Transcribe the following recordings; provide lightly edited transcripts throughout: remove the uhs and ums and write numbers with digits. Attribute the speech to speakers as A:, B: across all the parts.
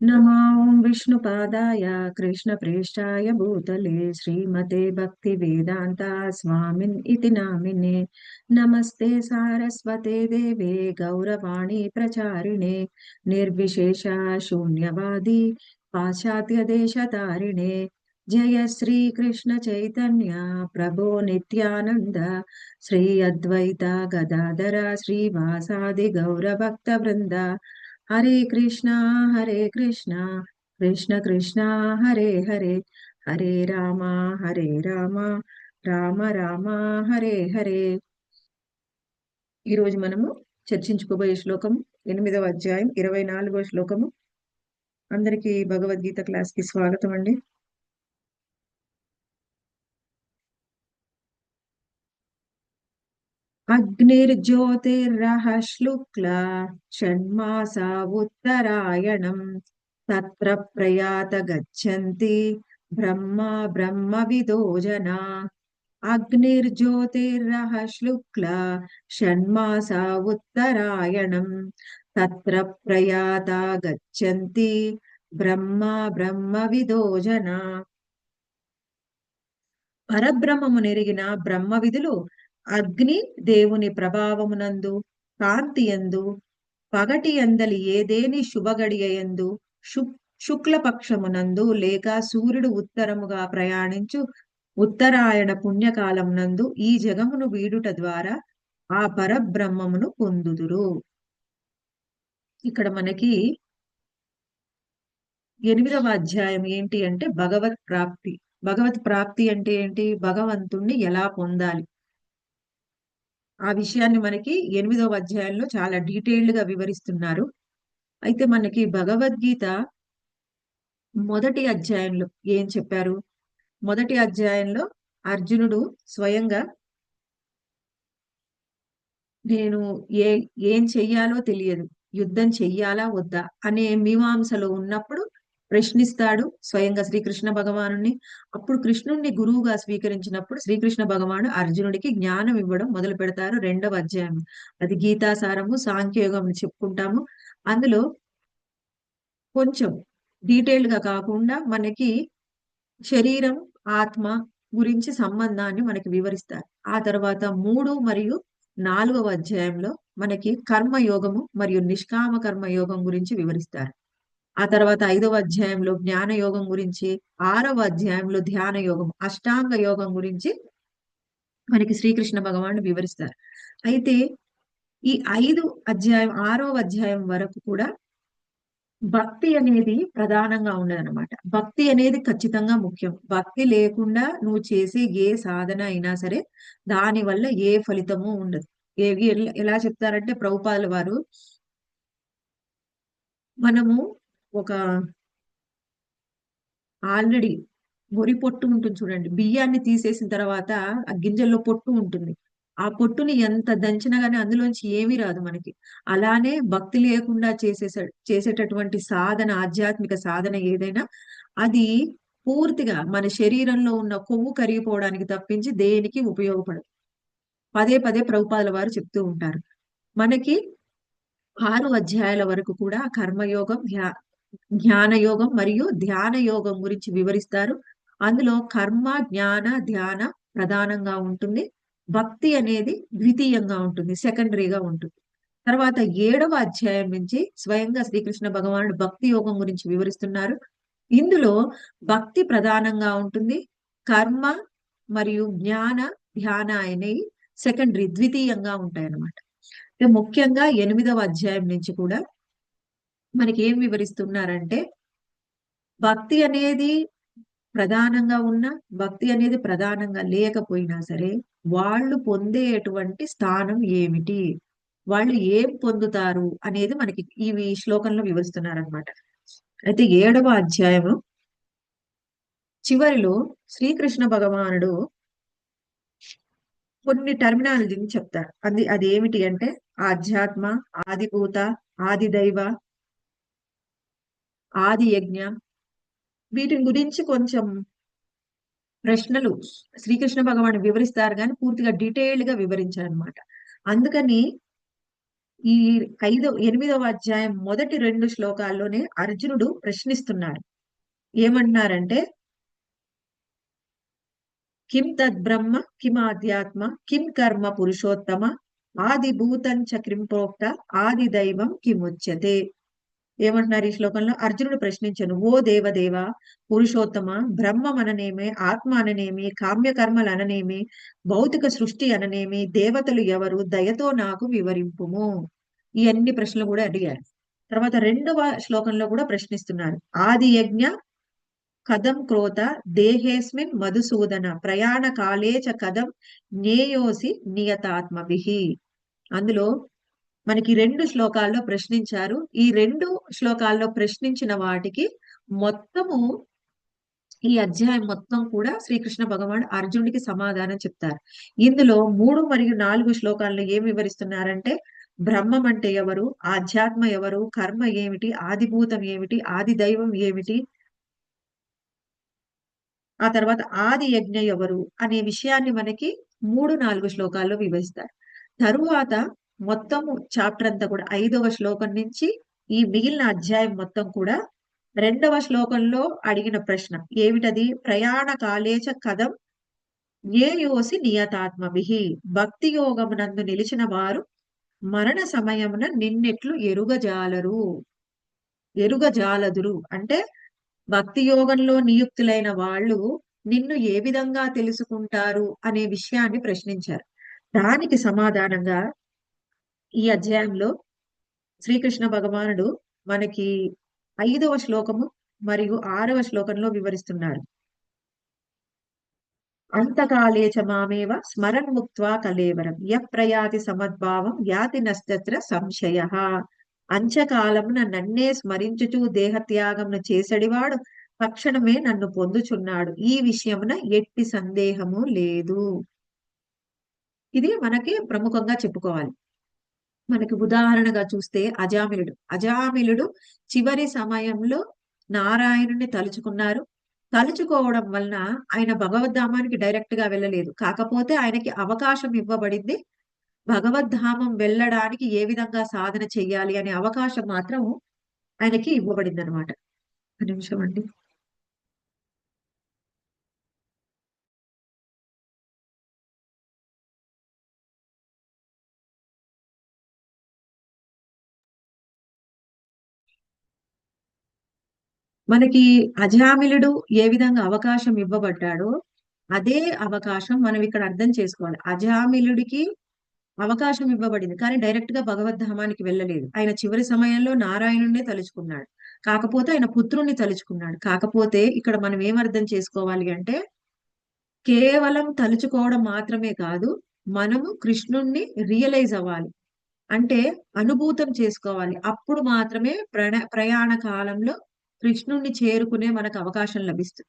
A: नमो विष्णुपादाय कृष्णप्रेष्ठाय भूतले श्रीमते भक्तिवेदान्ता स्वामिन् इति नामिने। नमस्ते सारस्वते देवे गौरवाणी प्रचारिणे निर्विशेषा शून्यवादी पाश्चात्यदेशतारिणे। जय श्री कृष्ण चैतन्य प्रभो नित्यानंद श्री अद्वैत गदाधर श्रीवासादि गौरभक्तवृंद। हरे कृष्णा कृष्ण कृष्ण हरे हरे, हरे रामा రామ రామ హరే హరే. ఈ రోజు మనము చర్చించుకోబోయే శ్లోకం 8వ అధ్యాయం 24వ శ్లోకము. అందరికీ భగవద్గీత క్లాస్ కి స్వాగతం అండి. అగ్నిర్జ్యోతిర్రః శుక్ల షణ్మాసా ఉత్తరాయణం తత్ర ప్రయాత గచ్చంతి బ్రహ్మ బ్రహ్మవిదో జనా. అగ్నిర్జ్యోతిర్రః శుక్ల షణ్మాసా ఉత్తరాయణం తత్ర ప్రయాత గచ్చంతి బ్రహ్మ బ్రహ్మవిదో జనా. పరబ్రహ్మము నెరిగిన బ్రహ్మ విధులు అగ్ని దేవుని ప్రభావమునందు కాంతియందు పగటి అందలి ఏదేని శుభగడియందు శుక్లపక్షమునందు లేక సూర్యుడు ఉత్తరముగా ప్రయాణించు ఉత్తరాయణ పుణ్యకాలమునందు ఈ జగమును వీడుట ద్వారా ఆ పరబ్రహ్మమును పొందుదురు. ఇక్కడ మనకి 8వ అధ్యాయం ఏంటి అంటే భగవత్ ప్రాప్తి. భగవత్ ప్రాప్తి అంటే ఏంటి? భగవంతుణ్ణి ఎలా పొందాలి ఆ విషయాన్ని మనకి 8వ అధ్యాయంలో చాలా డీటెయిల్డ్ గా వివరిస్తున్నారు. అయితే మనకి భగవద్గీత మొదటి అధ్యాయంలో ఏం చెప్పారు? మొదటి అధ్యాయంలో అర్జునుడు స్వయంగా నేను ఏ ఏం చెయ్యాలో తెలియదు, యుద్ధం చెయ్యాలా వద్దా అనే మీమాంసలో ఉన్నప్పుడు ప్రశ్నిస్తాడు స్వయంగా శ్రీకృష్ణ భగవానుని. అప్పుడు కృష్ణుణ్ణి గురువుగా స్వీకరించినప్పుడు శ్రీకృష్ణ భగవాను అర్జునుడికి జ్ఞానం ఇవ్వడం మొదలు పెడతారు 2వ అధ్యాయం. అది గీతాసారము సాంఖ్యయోగం చెప్పుకుంటాము. అందులో కొంచెం డీటెయిల్డ్ గా కాకుండా మనకి శరీరం ఆత్మ గురించి సంబంధాన్ని మనకి వివరిస్తారు. ఆ తర్వాత 3 మరియు 4వ అధ్యాయంలో మనకి కర్మయోగము మరియు నిష్కామ కర్మ యోగం గురించి వివరిస్తారు. ఆ తర్వాత 5వ అధ్యాయంలో జ్ఞాన యోగం గురించి, 6వ అధ్యాయంలో ధ్యాన యోగం అష్టాంగ యోగం గురించి మనకి శ్రీకృష్ణ భగవానుడు వివరిస్తారు. అయితే ఈ 6వ అధ్యాయం వరకు కూడా భక్తి అనేది ప్రధానంగా ఉండదన్నమాట. భక్తి అనేది ఖచ్చితంగా ముఖ్యం. భక్తి లేకుండా నువ్వు చేసే ఏ సాధన అయినా సరే దాని వల్ల ఏ ఫలితము ఉండదు. ఎలా చెప్తారంటే ప్రభుపాదుల వారు, మనము ఒక ఆల్రెడీ వరి పొట్టు ఉంటుంది చూడండి, బియ్యాన్ని తీసేసిన తర్వాత ఆ గింజల్లో పొట్టు ఉంటుంది. ఆ పొట్టుని ఎంత దంచినా గానీ అందులోంచి ఏమీ రాదు మనకి. అలానే భక్తి లేకుండా చేసేటటువంటి సాధన, ఆధ్యాత్మిక సాధన ఏదైనా అది పూర్తిగా మన శరీరంలో ఉన్న కొవ్వు కరిగిపోవడానికి తప్పించి దేనికి ఉపయోగపడదు. పదే పదే ప్రభుపాదుల వారు చెప్తూ ఉంటారు. మనకి 6 అధ్యాయాల వరకు కూడా కర్మయోగం, జ్ఞాన యోగం మరియు ధ్యాన యోగం గురించి వివరిస్తారు. అందులో కర్మ, జ్ఞాన, ధ్యాన ప్రధానంగా ఉంటుంది. భక్తి అనేది ద్వితీయంగా ఉంటుంది, సెకండరీగా ఉంటుంది. తర్వాత 7వ అధ్యాయం నుంచి స్వయంగా శ్రీకృష్ణ భగవానుడు భక్తి యోగం గురించి వివరిస్తున్నారు. ఇందులో భక్తి ప్రధానంగా ఉంటుంది. కర్మ మరియు జ్ఞాన, ధ్యాన అనేవి సెకండరీ, ద్వితీయంగా ఉంటాయి అన్నమాట. ముఖ్యంగా 8వ అధ్యాయం నుంచి కూడా మనకి ఏం వివరిస్తున్నారంటే భక్తి అనేది ప్రధానంగా ఉన్న, భక్తి అనేది ప్రధానంగా లేకపోయినా సరే వాళ్ళు పొందేటువంటి స్థానం ఏమిటి, వాళ్ళు ఏం పొందుతారు అనేది మనకి ఈ శ్లోకంలో వివరిస్తున్నారనమాట. అయితే 7వ అధ్యాయము చివరిలో శ్రీకృష్ణ భగవానుడు కొన్ని టర్మినాలజీని చెప్తారు. అది ఏమిటి అంటే ఆధ్యాత్మ, ఆదిభూత, ఆది దైవ, ఆది యజ్ఞ, వీటిని గురించి కొంచెం ప్రశ్నలు శ్రీకృష్ణ భగవాను వివరిస్తారు కానీ పూర్తిగా డీటెయిల్డ్ గా వివరించారు అనమాట. అందుకని ఈ 8వ అధ్యాయం మొదటి 2 శ్లోకాల్లోనే అర్జునుడు ప్రశ్నిస్తున్నాడు. ఏమంటున్నారంటే, కిం తద్బ్రహ్మ కిమాధ్యాత్మ కిం కర్మ పురుషోత్తమ ఆదిభూతం చ కిం ప్రోక్త ఆది దైవం కిముచ్యతే. ఏమంటున్నారు ఈ శ్లోకంలో? అర్జునుడు ప్రశ్నించను, ఓ దేవదేవ పురుషోత్తమ, బ్రహ్మం అననేమి, ఆత్మ అననేమి, కామ్యకర్మలు అననేమి, భౌతిక సృష్టి అననేమి, దేవతలు ఎవరు, దయతో నాకు వివరింపుము. ఈ అన్ని ప్రశ్నలు కూడా అడిగారు. తర్వాత 2వ శ్లోకంలో కూడా ప్రశ్నిస్తున్నారు. ఆది యజ్ఞ కథం క్రోత దేహేస్మిన్ మధుసూదన ప్రయాణ కాలే చ కథం జ్ఞేయోసి నియతాత్మభిః. అందులో మనకి 2 శ్లోకాల్లో ప్రశ్నించారు. ఈ 2 శ్లోకాల్లో ప్రశ్నించిన వాటికి మొత్తము ఈ అధ్యాయం మొత్తం కూడా శ్రీకృష్ణ భగవాన్ అర్జునుడికి సమాధానం చెప్తారు. ఇందులో 3 మరియు 4 శ్లోకాల్లో ఏం వివరిస్తున్నారంటే, బ్రహ్మం అంటే ఎవరు, ఆధ్యాత్మ ఎవరు, కర్మ ఏమిటి, ఆదిభూతం ఏమిటి, ఆది దైవం ఏమిటి, ఆ తర్వాత ఆది యజ్ఞ ఎవరు అనే విషయాన్ని మనకి 3, 4 శ్లోకాల్లో వివరిస్తారు. తరువాత మొత్తము చాప్టర్ అంతా కూడా 5వ శ్లోకం నుంచి ఈ మిగిలిన అధ్యాయం మొత్తం కూడా 2వ శ్లోకంలో అడిగిన ప్రశ్న ఏమిటది? ప్రయాణ కాలేచ కథం జ్ఞేయోసి నియతాత్మభిః. భక్తి యోగమునందు నిలిచిన వారు మరణ సమయమున నిన్నెట్లు ఎరుగజాలదురు. అంటే భక్తి యోగంలో నియుక్తులైన వాళ్ళు నిన్ను ఏ విధంగా తెలుసుకుంటారు అనే విషయాన్ని ప్రశ్నించారు. దానికి సమాధానంగా ఈ అధ్యాయంలో శ్రీకృష్ణ భగవానుడు మనకి 5వ శ్లోకము మరియు 6వ శ్లోకంలో వివరిస్తున్నారు. అంతకాలే చ మామేవ స్మరన్ ముక్త్వా కలేవరం ప్రయాతి సమద్భావం యాతి నస్తత్ర సంశయః. అంచకాలమున నన్నే స్మరించుచు దేహత్యాగమును చేసడివాడు తక్షణమే నన్ను పొందుచున్నాడు. ఈ విషయమున ఎట్టి సందేహము లేదు. ఇది మనకి ప్రముఖంగా చెప్పుకోవాలి. మనకి ఉదాహరణగా చూస్తే అజామిలుడు చివరి సమయంలో నారాయణుని తలుచుకున్నారు. తలుచుకోవడం వలన ఆయన భగవద్ధామానికి డైరెక్ట్ గా వెళ్ళలేదు. కాకపోతే ఆయనకి అవకాశం ఇవ్వబడింది. భగవద్ధామం వెళ్ళడానికి ఏ విధంగా సాధన చెయ్యాలి అనే అవకాశం మాత్రం ఆయనకి ఇవ్వబడింది అనమాట. ఒక నిమిషం అండి. మనకి అజామిలుడు ఏ విధంగా అవకాశం ఇవ్వబడ్డాడో అదే అవకాశం మనం ఇక్కడ అర్థం చేసుకోవాలి. అజామిలుడికి అవకాశం ఇవ్వబడింది. కానీ డైరెక్ట్ గా భగవద్ధామానికి వెళ్ళలేదు. ఆయన చివరి సమయంలో నారాయణుడినే తలుచుకున్నాడు. కాకపోతే ఆయన పుత్రుణ్ణి తలుచుకున్నాడు. కాకపోతే ఇక్కడ మనం ఏం అర్థం చేసుకోవాలి అంటే, కేవలం తలుచుకోవడం మాత్రమే కాదు, మనము కృష్ణుణ్ణి రియలైజ్ అవ్వాలి. అంటే అనుభూతం చేసుకోవాలి. అప్పుడు మాత్రమే ప్రయాణ కాలంలో కృష్ణుణ్ణి చేరుకునే మనకు అవకాశం లభిస్తుంది.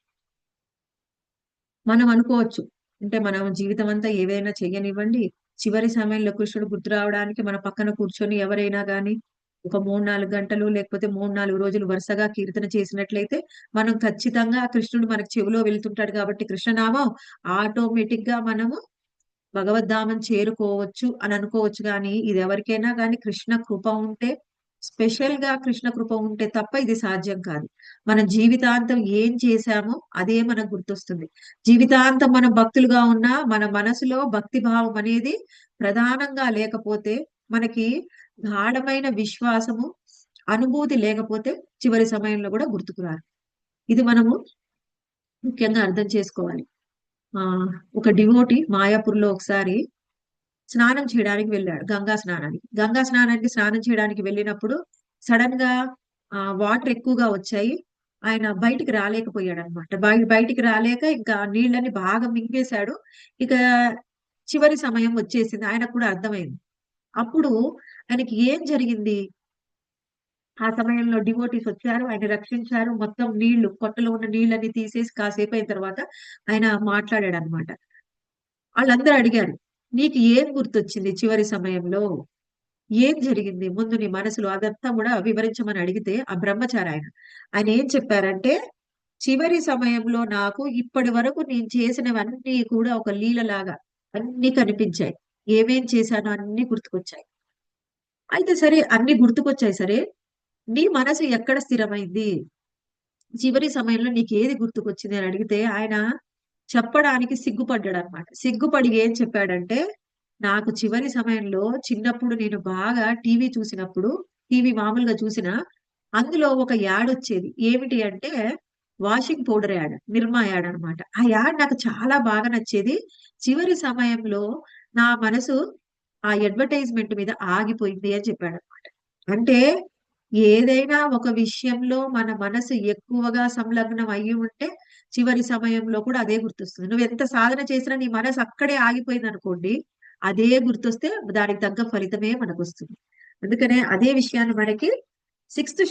A: మనం అనుకోవచ్చు, అంటే మనం జీవితం అంతా ఏవైనా చెయ్యనివ్వండి, చివరి సమయంలో కృష్ణుడు గుర్తు రావడానికి మన పక్కన కూర్చొని ఎవరైనా గాని ఒక 3, 4 గంటలు లేకపోతే 3, 4 రోజులు వరుసగా కీర్తన చేసినట్లయితే మనం ఖచ్చితంగా ఆ కృష్ణుడు మనకు చెవిలో వెళ్తుంటాడు కాబట్టి కృష్ణనామం ఆటోమేటిక్ గా మనము భగవద్ధామం చేరుకోవచ్చు అని అనుకోవచ్చు. కానీ ఇది ఎవరికైనా కానీ కృష్ణ కృప ఉంటే, స్పెషల్ గా కృష్ణ కృప ఉంటే తప్ప ఇది సాధ్యం కాదు. మన జీవితాంతం ఏం చేశామో అదే మనకు గుర్తొస్తుంది. జీవితాంతం మనం భక్తులుగా ఉన్నా మన మనసులో భక్తి భావం అనేది ప్రధానంగా లేకపోతే, మనకి గాఢమైన విశ్వాసము అనుభూతి లేకపోతే చివరి సమయంలో కూడా గుర్తుకురారు. ఇది మనము ముఖ్యంగా అర్థం చేసుకోవాలి. ఆ ఒక డివోటి మాయాపూర్ లో ఒకసారి స్నానం చేయడానికి వెళ్ళాడు. గంగా స్నానానికి స్నానం చేయడానికి వెళ్ళినప్పుడు సడన్ గా వాటర్ ఎక్కువగా వచ్చాయి. ఆయన బయటికి రాలేకపోయాడు అనమాట. బయటికి రాలేక ఇంకా నీళ్ళని బాగా మింగేశాడు. ఇక చివరి సమయం వచ్చేసింది. ఆయనకు కూడా అర్థమైంది. అప్పుడు ఆయనకి ఏం జరిగింది? ఆ సమయంలో డివోటీస్ వచ్చారు. ఆయన రక్షించారు. మొత్తం నీళ్లు కొట్టలో ఉన్న నీళ్ళని తీసేసి కాసేపు అయిన తర్వాత ఆయన మాట్లాడాడు అనమాట. వాళ్ళందరూ అడిగారు, నీకు ఏం గుర్తొచ్చింది చివరి సమయంలో? ఏం జరిగింది ముందు నీ మనసులో? అదంతా కూడా వివరించమని అడిగితే ఆ బ్రహ్మచారి ఆయన ఏం చెప్పారంటే, చివరి సమయంలో నాకు ఇప్పటి వరకు నేను చేసినవన్నీ కూడా ఒక లీలలాగా అన్ని కనిపించాయి. ఏమేం చేశానో అన్ని గుర్తుకొచ్చాయి. అయితే సరే అన్ని గుర్తుకొచ్చాయి సరే. నీ మనసు ఎక్కడ స్థిరమైంది? చివరి సమయంలో నీకు ఏది గుర్తుకొచ్చింది అని అడిగితే ఆయన చెప్పడానికి సిగ్గుపడ్డాడనమాట. సిగ్గుపడి ఏం చెప్పాడంటే, నాకు చివరి సమయంలో చిన్నప్పుడు నేను బాగా టీవీ చూసినప్పుడు, టీవీ మామూలుగా చూసినా, అందులో ఒక యాడ్ వచ్చేది. ఏమిటి అంటే వాషింగ్ పౌడర్ యాడ్. నిర్మా యాడ్ అనమాట. ఆ యాడ్ నాకు చాలా బాగా నచ్చేది. చివరి సమయంలో నా మనసు ఆ అడ్వర్టైజ్‌మెంట్ మీద ఆగిపోయింది అని చెప్పాడనమాట. అంటే ఏదైనా ఒక విషయంలో మన మనసు ఎక్కువగా సంలగ్నం అయ్యి ఉంటే, చివరి సమయంలో కూడా అదే గుర్తొస్తుంది. నువ్వెంత సాధన చేసినా నీ మనసు అక్కడే ఆగిపోయిందనుకోండి, అదే గుర్తొస్తే దానికి తగ్గ ఫలితమే మనకొస్తుంది. అందుకనే అదే విషయాన్ని మనకి సిక్స్త్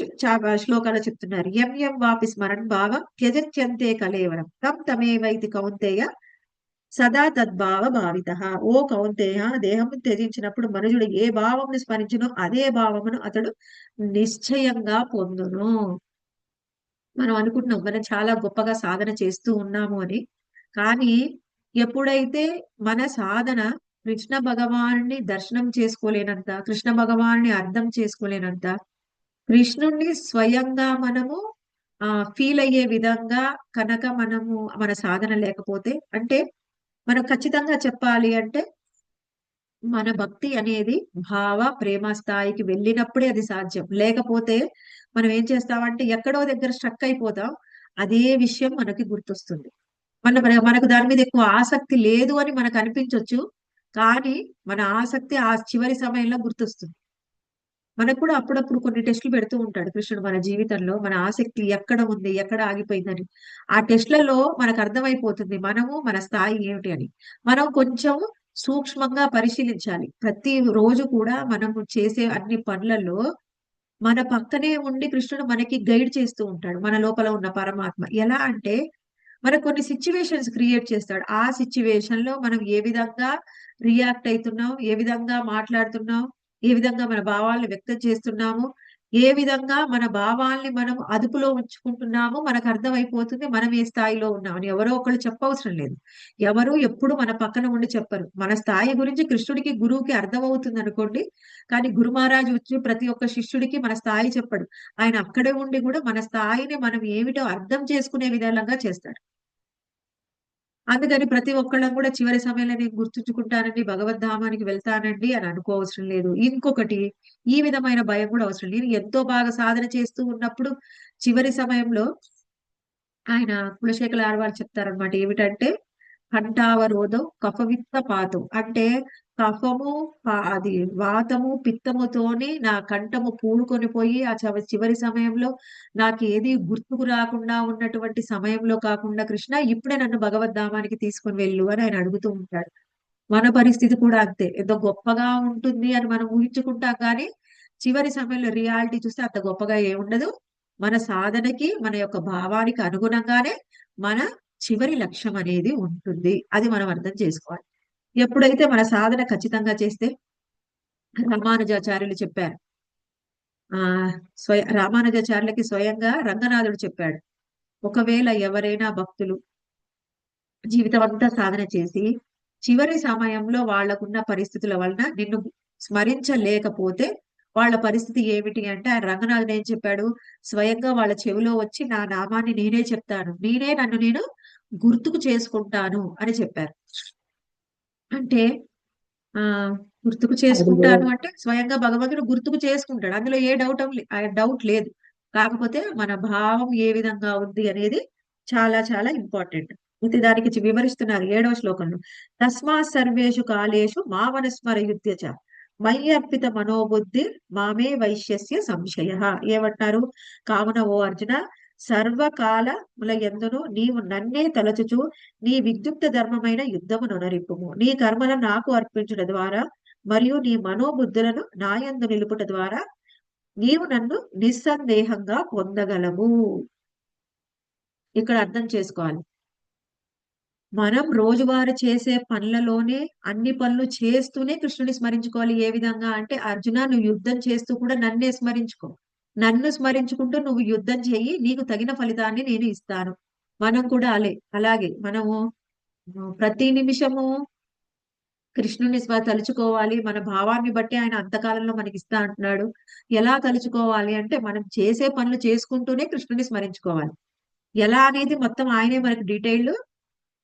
A: శ్లోకాలో చెప్తున్నారు. యం యం వాపి స్మరన్ భావం త్యజత్యంతే కలేవరం తం తమేవైతి కౌంతేయ సదా తద్భావ భావిత. ఓ కౌంతేయ, దేహము త్యజించినప్పుడు మనుజుడు ఏ భావమును స్మరించునో అదే భావమును అతడు నిశ్చయంగా పొందును. మనం అనుకుంటున్నాం మనం చాలా గొప్పగా సాధన చేస్తూ ఉన్నాము అని. కానీ ఎప్పుడైతే మన సాధన కృష్ణ భగవానుని దర్శనం చేసుకోలేనంత, కృష్ణ భగవానుని అర్థం చేసుకోలేనంత, కృష్ణుణ్ణి స్వయంగా మనము ఫీల్ అయ్యే విధంగా కనుక మనము మన సాధన లేకపోతే, అంటే మనం ఖచ్చితంగా చెప్పాలి అంటే మన భక్తి అనేది భావ ప్రేమ స్థాయికి వెళ్ళినప్పుడే అది సాధ్యం. లేకపోతే మనం ఏం చేస్తామంటే ఎక్కడో దగ్గర స్ట్రక్ అయిపోతాం. అదే విషయం మనకి గుర్తొస్తుంది. మనకు దాని మీద ఎక్కువ ఆసక్తి లేదు అని మనకు అనిపించొచ్చు. కానీ మన ఆసక్తి ఆ చివరి సమయంలో గుర్తొస్తుంది. మనకు కూడా అప్పుడప్పుడు కొన్ని టెస్టులు పెడుతూ ఉంటాడు కృష్ణుడు మన జీవితంలో. మన ఆసక్తి ఎక్కడ ఉంది? ఎక్కడ ఆగిపోయిందని. ఆ టెస్ట్‌లలో మనకు అర్థమైపోతుంది. మనము మన స్థాయి ఏమిటి అని. మనం కొంచెం సూక్ష్మంగా పరిశీలించాలి. ప్రతి రోజు కూడా మనము చేసే అన్ని పనులలో మన పక్కనే ఉండి కృష్ణుడు మనకి గైడ్ చేస్తూ ఉంటాడు. మన లోపల ఉన్న పరమాత్మ. ఎలా అంటే మనకు కొన్ని సిట్యుయేషన్స్ క్రియేట్ చేస్తాడు. ఆ సిట్యుయేషన్‌లో మనం ఏ విధంగా రియాక్ట్ అయితున్నాం, ఏ విధంగా మాట్లాడుతున్నాం, ఏ విధంగా మన భావాలను వ్యక్తం చేస్తున్నాము, ఏ విధంగా మన భావాల్ని మనం అదుపులో ఉంచుకుంటున్నామో మనకర్థమైపోతుంది. మనం ఏ స్థాయిలో ఉన్నామని. ఎవరో ఒకళ్ళు చెప్పవసరం లేదు. ఎవరు ఎప్పుడు మన పక్కన ఉండి చెప్పరు. మన స్థాయి గురించి కృష్ణుడికి, గురువుకి అర్థమవుతుందనుకోండి. కానీ గురు మహారాజ్ వచ్చి ప్రతి ఒక్క శిష్యుడికి మన స్థాయి చెప్పడు. ఆయన అక్కడే ఉండి కూడా మన స్థాయిని మనం ఏమిటో అర్థం చేసుకునే విధంగా చేస్తాడు. అందుకని ప్రతి ఒక్కళ్ళం కూడా చివరి సమయంలో నేను గుర్తుంచుకుంటానండి, భగవద్ధామానికి వెళ్తానండి అని అనుకోవసరం లేదు. ఇంకొకటి ఈ విధమైన భయం కూడా అవసరం లేదు. నేను ఎంతో బాగా సాధన చేస్తూ ఉన్నప్పుడు చివరి సమయంలో ఆయన కులశేఖర ఆళ్వార్ చెప్తారనమాట. ఏమిటంటే కంఠావరోధం కఫవిత్త పాతం. అంటే కఫము అది వాతము, పిత్తముతోని నా కంఠము పూడుకొని పోయి ఆ చివరి సమయంలో నాకేది గుర్తుకు రాకుండా ఉన్నటువంటి సమయంలో కాకుండా కృష్ణ ఇప్పుడే నన్ను భగవద్ధామానికి తీసుకొని వెళ్ళు అని ఆయన అడుగుతూ ఉంటాడు. మన పరిస్థితి కూడా అంతే. ఏదో గొప్పగా ఉంటుంది అని మనం ఊహించుకుంటాం కానీ, చివరి సమయంలో రియాలిటీ చూస్తే అంత గొప్పగా ఏముండదు. మన సాధనకి, మన యొక్క భావానికి అనుగుణంగానే మన చివరి లక్ష్యం అనేది ఉంటుంది. అది మనం అర్థం చేసుకోవాలి. ఎప్పుడైతే మన సాధన ఖచ్చితంగా చేస్తే రామానుజాచార్యులు చెప్పారు. రామానుజాచార్యులకి స్వయంగా రంగనాథుడు చెప్పాడు. ఒకవేళ ఎవరైనా భక్తులు జీవితం అంతా సాధన చేసి, చివరి సమయంలో వాళ్ళకున్న పరిస్థితుల వలన నిన్ను స్మరించలేకపోతే, వాళ్ళ పరిస్థితి ఏమిటి అంటే, ఆయన రంగనాథన్ ఏం చెప్పాడు? స్వయంగా వాళ్ళ చెవిలో వచ్చి నా నామాన్ని నేనే చెప్తాను. నన్ను నేను గుర్తుకు చేసుకుంటాను అని చెప్పారు. అంటే గుర్తుకు
B: అది కూడా
A: చేసుకుంటాను అంటే, స్వయంగా భగవంతుడు గుర్తుకు చేసుకుంటాడు. అందులో ఏ డౌట్ లేదు. కాకపోతే మన భావం ఏ విధంగా ఉంది అనేది చాలా చాలా ఇంపార్టెంట్. అయితే దానికి వివరిస్తున్నారు 7వ శ్లోకంలో. తస్మాత్ సర్వేషు కాలేషు మామనుస్మరయుధ్య చ మయ్యర్పిత మనోబుద్ధి మామే వైశ్యస్య సంశయః. ఏమంటారు? కావున ఓ అర్జున, సర్వకాలముల యందును నీవు నన్నే తలచుచు నీ విద్యుక్త ధర్మమైన యుద్ధము నొనరింపుము. నీ కర్మలను నాకు అర్పించుట ద్వారా మరియు నీ మనోబుద్ధులను నాయందు నిలుపుట ద్వారా నీవు నన్ను నిస్సందేహంగా పొందగలవు. ఇక్కడ అర్థం చేసుకోవాలి. మనం రోజువారీ చేసే పనులలోనే అన్ని పనులు చేస్తూనే కృష్ణుని స్మరించుకోవాలి. ఏ విధంగా అంటే, అర్జున నువ్వు యుద్ధం చేస్తూ కూడా నన్నే స్మరించుకో. నన్ను స్మరించుకుంటూ నువ్వు యుద్ధం చెయ్యి. నీకు తగిన ఫలితాన్ని నేను ఇస్తాను. మనం కూడా అలాగే మనము ప్రతి నిమిషము కృష్ణుని తలుచుకోవాలి, మన భావాన్ని బట్టి ఆయన అంతకాలంలో మనకి ఇస్తా అంటున్నాడు. ఎలా తలుచుకోవాలి అంటే మనం చేసే పనులు చేసుకుంటూనే కృష్ణుని స్మరించుకోవాలి. ఎలా అనేది మొత్తం ఆయనే మనకి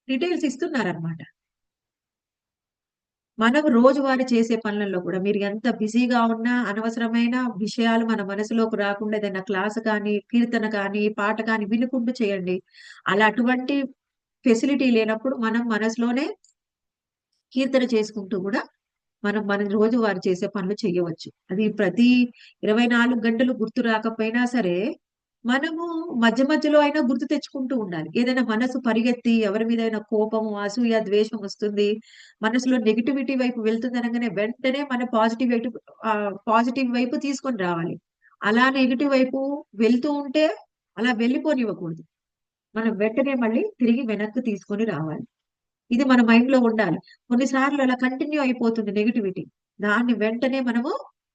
A: డీటెయిల్స్ ఇస్తున్నారనమాట. మనం రోజువారీ చేసే పనులలో కూడా మీరు ఎంత బిజీగా ఉన్నా అనవసరమైన విషయాలు మన మనసులోకి రాకుండా ఏదైనా క్లాస్ కానీ, కీర్తన కానీ, పాట కానీ వినుకుంటూ చేయండి. అలా అటువంటి ఫెసిలిటీ లేనప్పుడు మనం మనసులోనే కీర్తన చేసుకుంటూ కూడా మనం రోజువారీ చేసే పనులు చేయవచ్చు. అది ప్రతి 24 గంటలు గుర్తు రాకపోయినా సరే, మనము మధ్య మధ్యలో అయినా గుర్తు తెచ్చుకుంటూ ఉండాలి. ఏదైనా మనసు పరిగెత్తి ఎవరి మీదైనా కోపము, అసూయ, ద్వేషం వస్తుంది. మనసులో నెగటివిటీ వైపు వెళ్తుందనంగానే వెంటనే మన పాజిటివ్ వైపు తీసుకొని రావాలి. అలా నెగెటివ్ వైపు వెళ్తూ ఉంటే అలా వెళ్ళిపోనివ్వకూడదు. మనం వెంటనే మళ్ళీ తిరిగి వెనక్కి తీసుకొని రావాలి. ఇది మన మైండ్‌లో ఉండాలి. కొన్నిసార్లు అలా కంటిన్యూ అయిపోతుంది నెగటివిటీ. దాన్ని వెంటనే మనము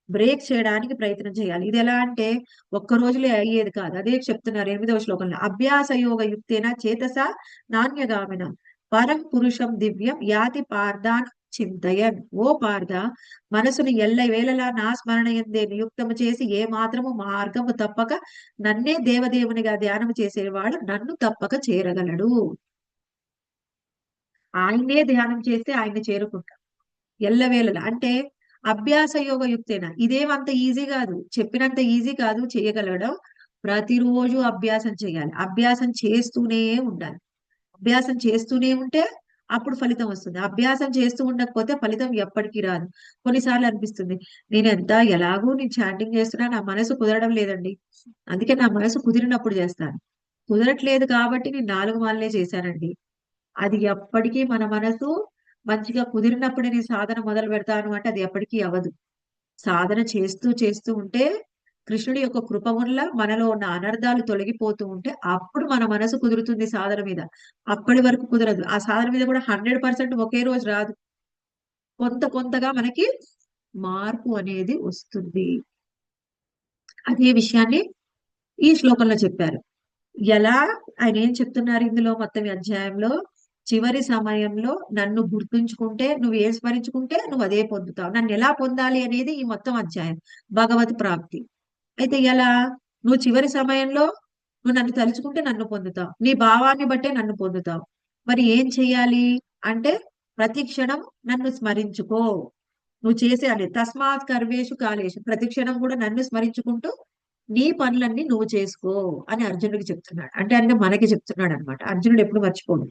A: బ్రేక్ చేయడానికి ప్రయత్నం చేయాలి. ఇదెలా అంటే ఒక్క రోజులో అయ్యేది కాదు. అదే చెప్తున్నారు 8వ శ్లోకంలో. అభ్యాస యోగ యుక్తేన చేతసా నాన్యగామిన పరం పురుషం దివ్యం యాతి పార్థాన్ చింతయన్. ఓ పార్థ, మనసుని ఎల్లవేళలా నా స్మరణయందే నియుక్తము చేసి ఏ మాత్రము మార్గము తప్పక నన్నే దేవదేవునిగా ధ్యానము చేసేవాడు నన్ను తప్పక చేరగలడు. ఆయన్నే ధ్యానం చేస్తే ఆయన్ని చేరుకుంటాం. ఎల్లవేళలా. అంటే అభ్యాస యోగ యుక్తేన. ఇదేమంత ఈజీ గాదు. చెప్పినంత ఈజీ కాదు చేయగలగడం. ప్రతిరోజు అభ్యాసం చేయాలి. అభ్యాసం చేస్తూనే ఉండాలి. అభ్యాసం చేస్తూనే ఉంటే అప్పుడు ఫలితం వస్తుంది. అభ్యాసం చేస్తూ ఉండకపోతే ఫలితం ఎప్పటికి రాదు. కొన్నిసార్లు అనిపిస్తుంది. నేను చాటింగ్ చేస్తున్నా నా మనసు కుదరడం లేదండి. అందుకే నా మనసు కుదిరినప్పుడు చేస్తాను. కుదరట్లేదు కాబట్టి నేను 4 మాలలే చేశానండి. అది ఎప్పటికీ మన మనసు మంచిగా కుదిరినప్పుడే నేను సాధన మొదలు పెడతాను అంటే అది ఎప్పటికీ అవ్వదు. సాధన చేస్తూ చేస్తూ ఉంటే కృష్ణుడి యొక్క కృప వల్ల మనలో ఉన్న అనర్థాలు తొలగిపోతూ ఉంటే అప్పుడు మన మనసు కుదురుతుంది సాధన మీద. అప్పటి వరకు కుదరదు. ఆ సాధన మీద కూడా 100% ఒకే రోజు రాదు. కొంత కొంతగా మనకి మార్పు అనేది వస్తుంది. అదే విషయాన్ని ఈ శ్లోకంలో చెప్పారు. ఎలా ఆయన ఏం చెప్తున్నారు ఇందులో మొత్తం ఈ అధ్యాయంలో? చివరి సమయంలో నన్ను గుర్తుంచుకుంటే, నువ్వు ఏం స్మరించుకుంటే నువ్వు అదే పొందుతావు. నన్ను ఎలా పొందాలి అనేది ఈ మొత్తం అధ్యాయం. భగవత్ ప్రాప్తి. అయితే ఎలా? నువ్వు చివరి సమయంలో నువ్వు నన్ను తలుచుకుంటే నన్ను పొందుతావు. నీ భావాన్ని బట్టే నన్ను పొందుతావు. మరి ఏం చెయ్యాలి? అంటే ప్రతి క్షణం నన్ను స్మరించుకో. నువ్వు చేసేయాలి. తస్మాత్ కర్మేషు కాలేషు. ప్రతి క్షణం కూడా నన్ను స్మరించుకుంటూ నీ పనులన్నీ నువ్వు చేసుకో అని అర్జునుడికి చెప్తున్నాడు. అంటే మనకి చెప్తున్నాడన్నమాట. అర్జునుడు ఎప్పుడు మర్చిపోడు.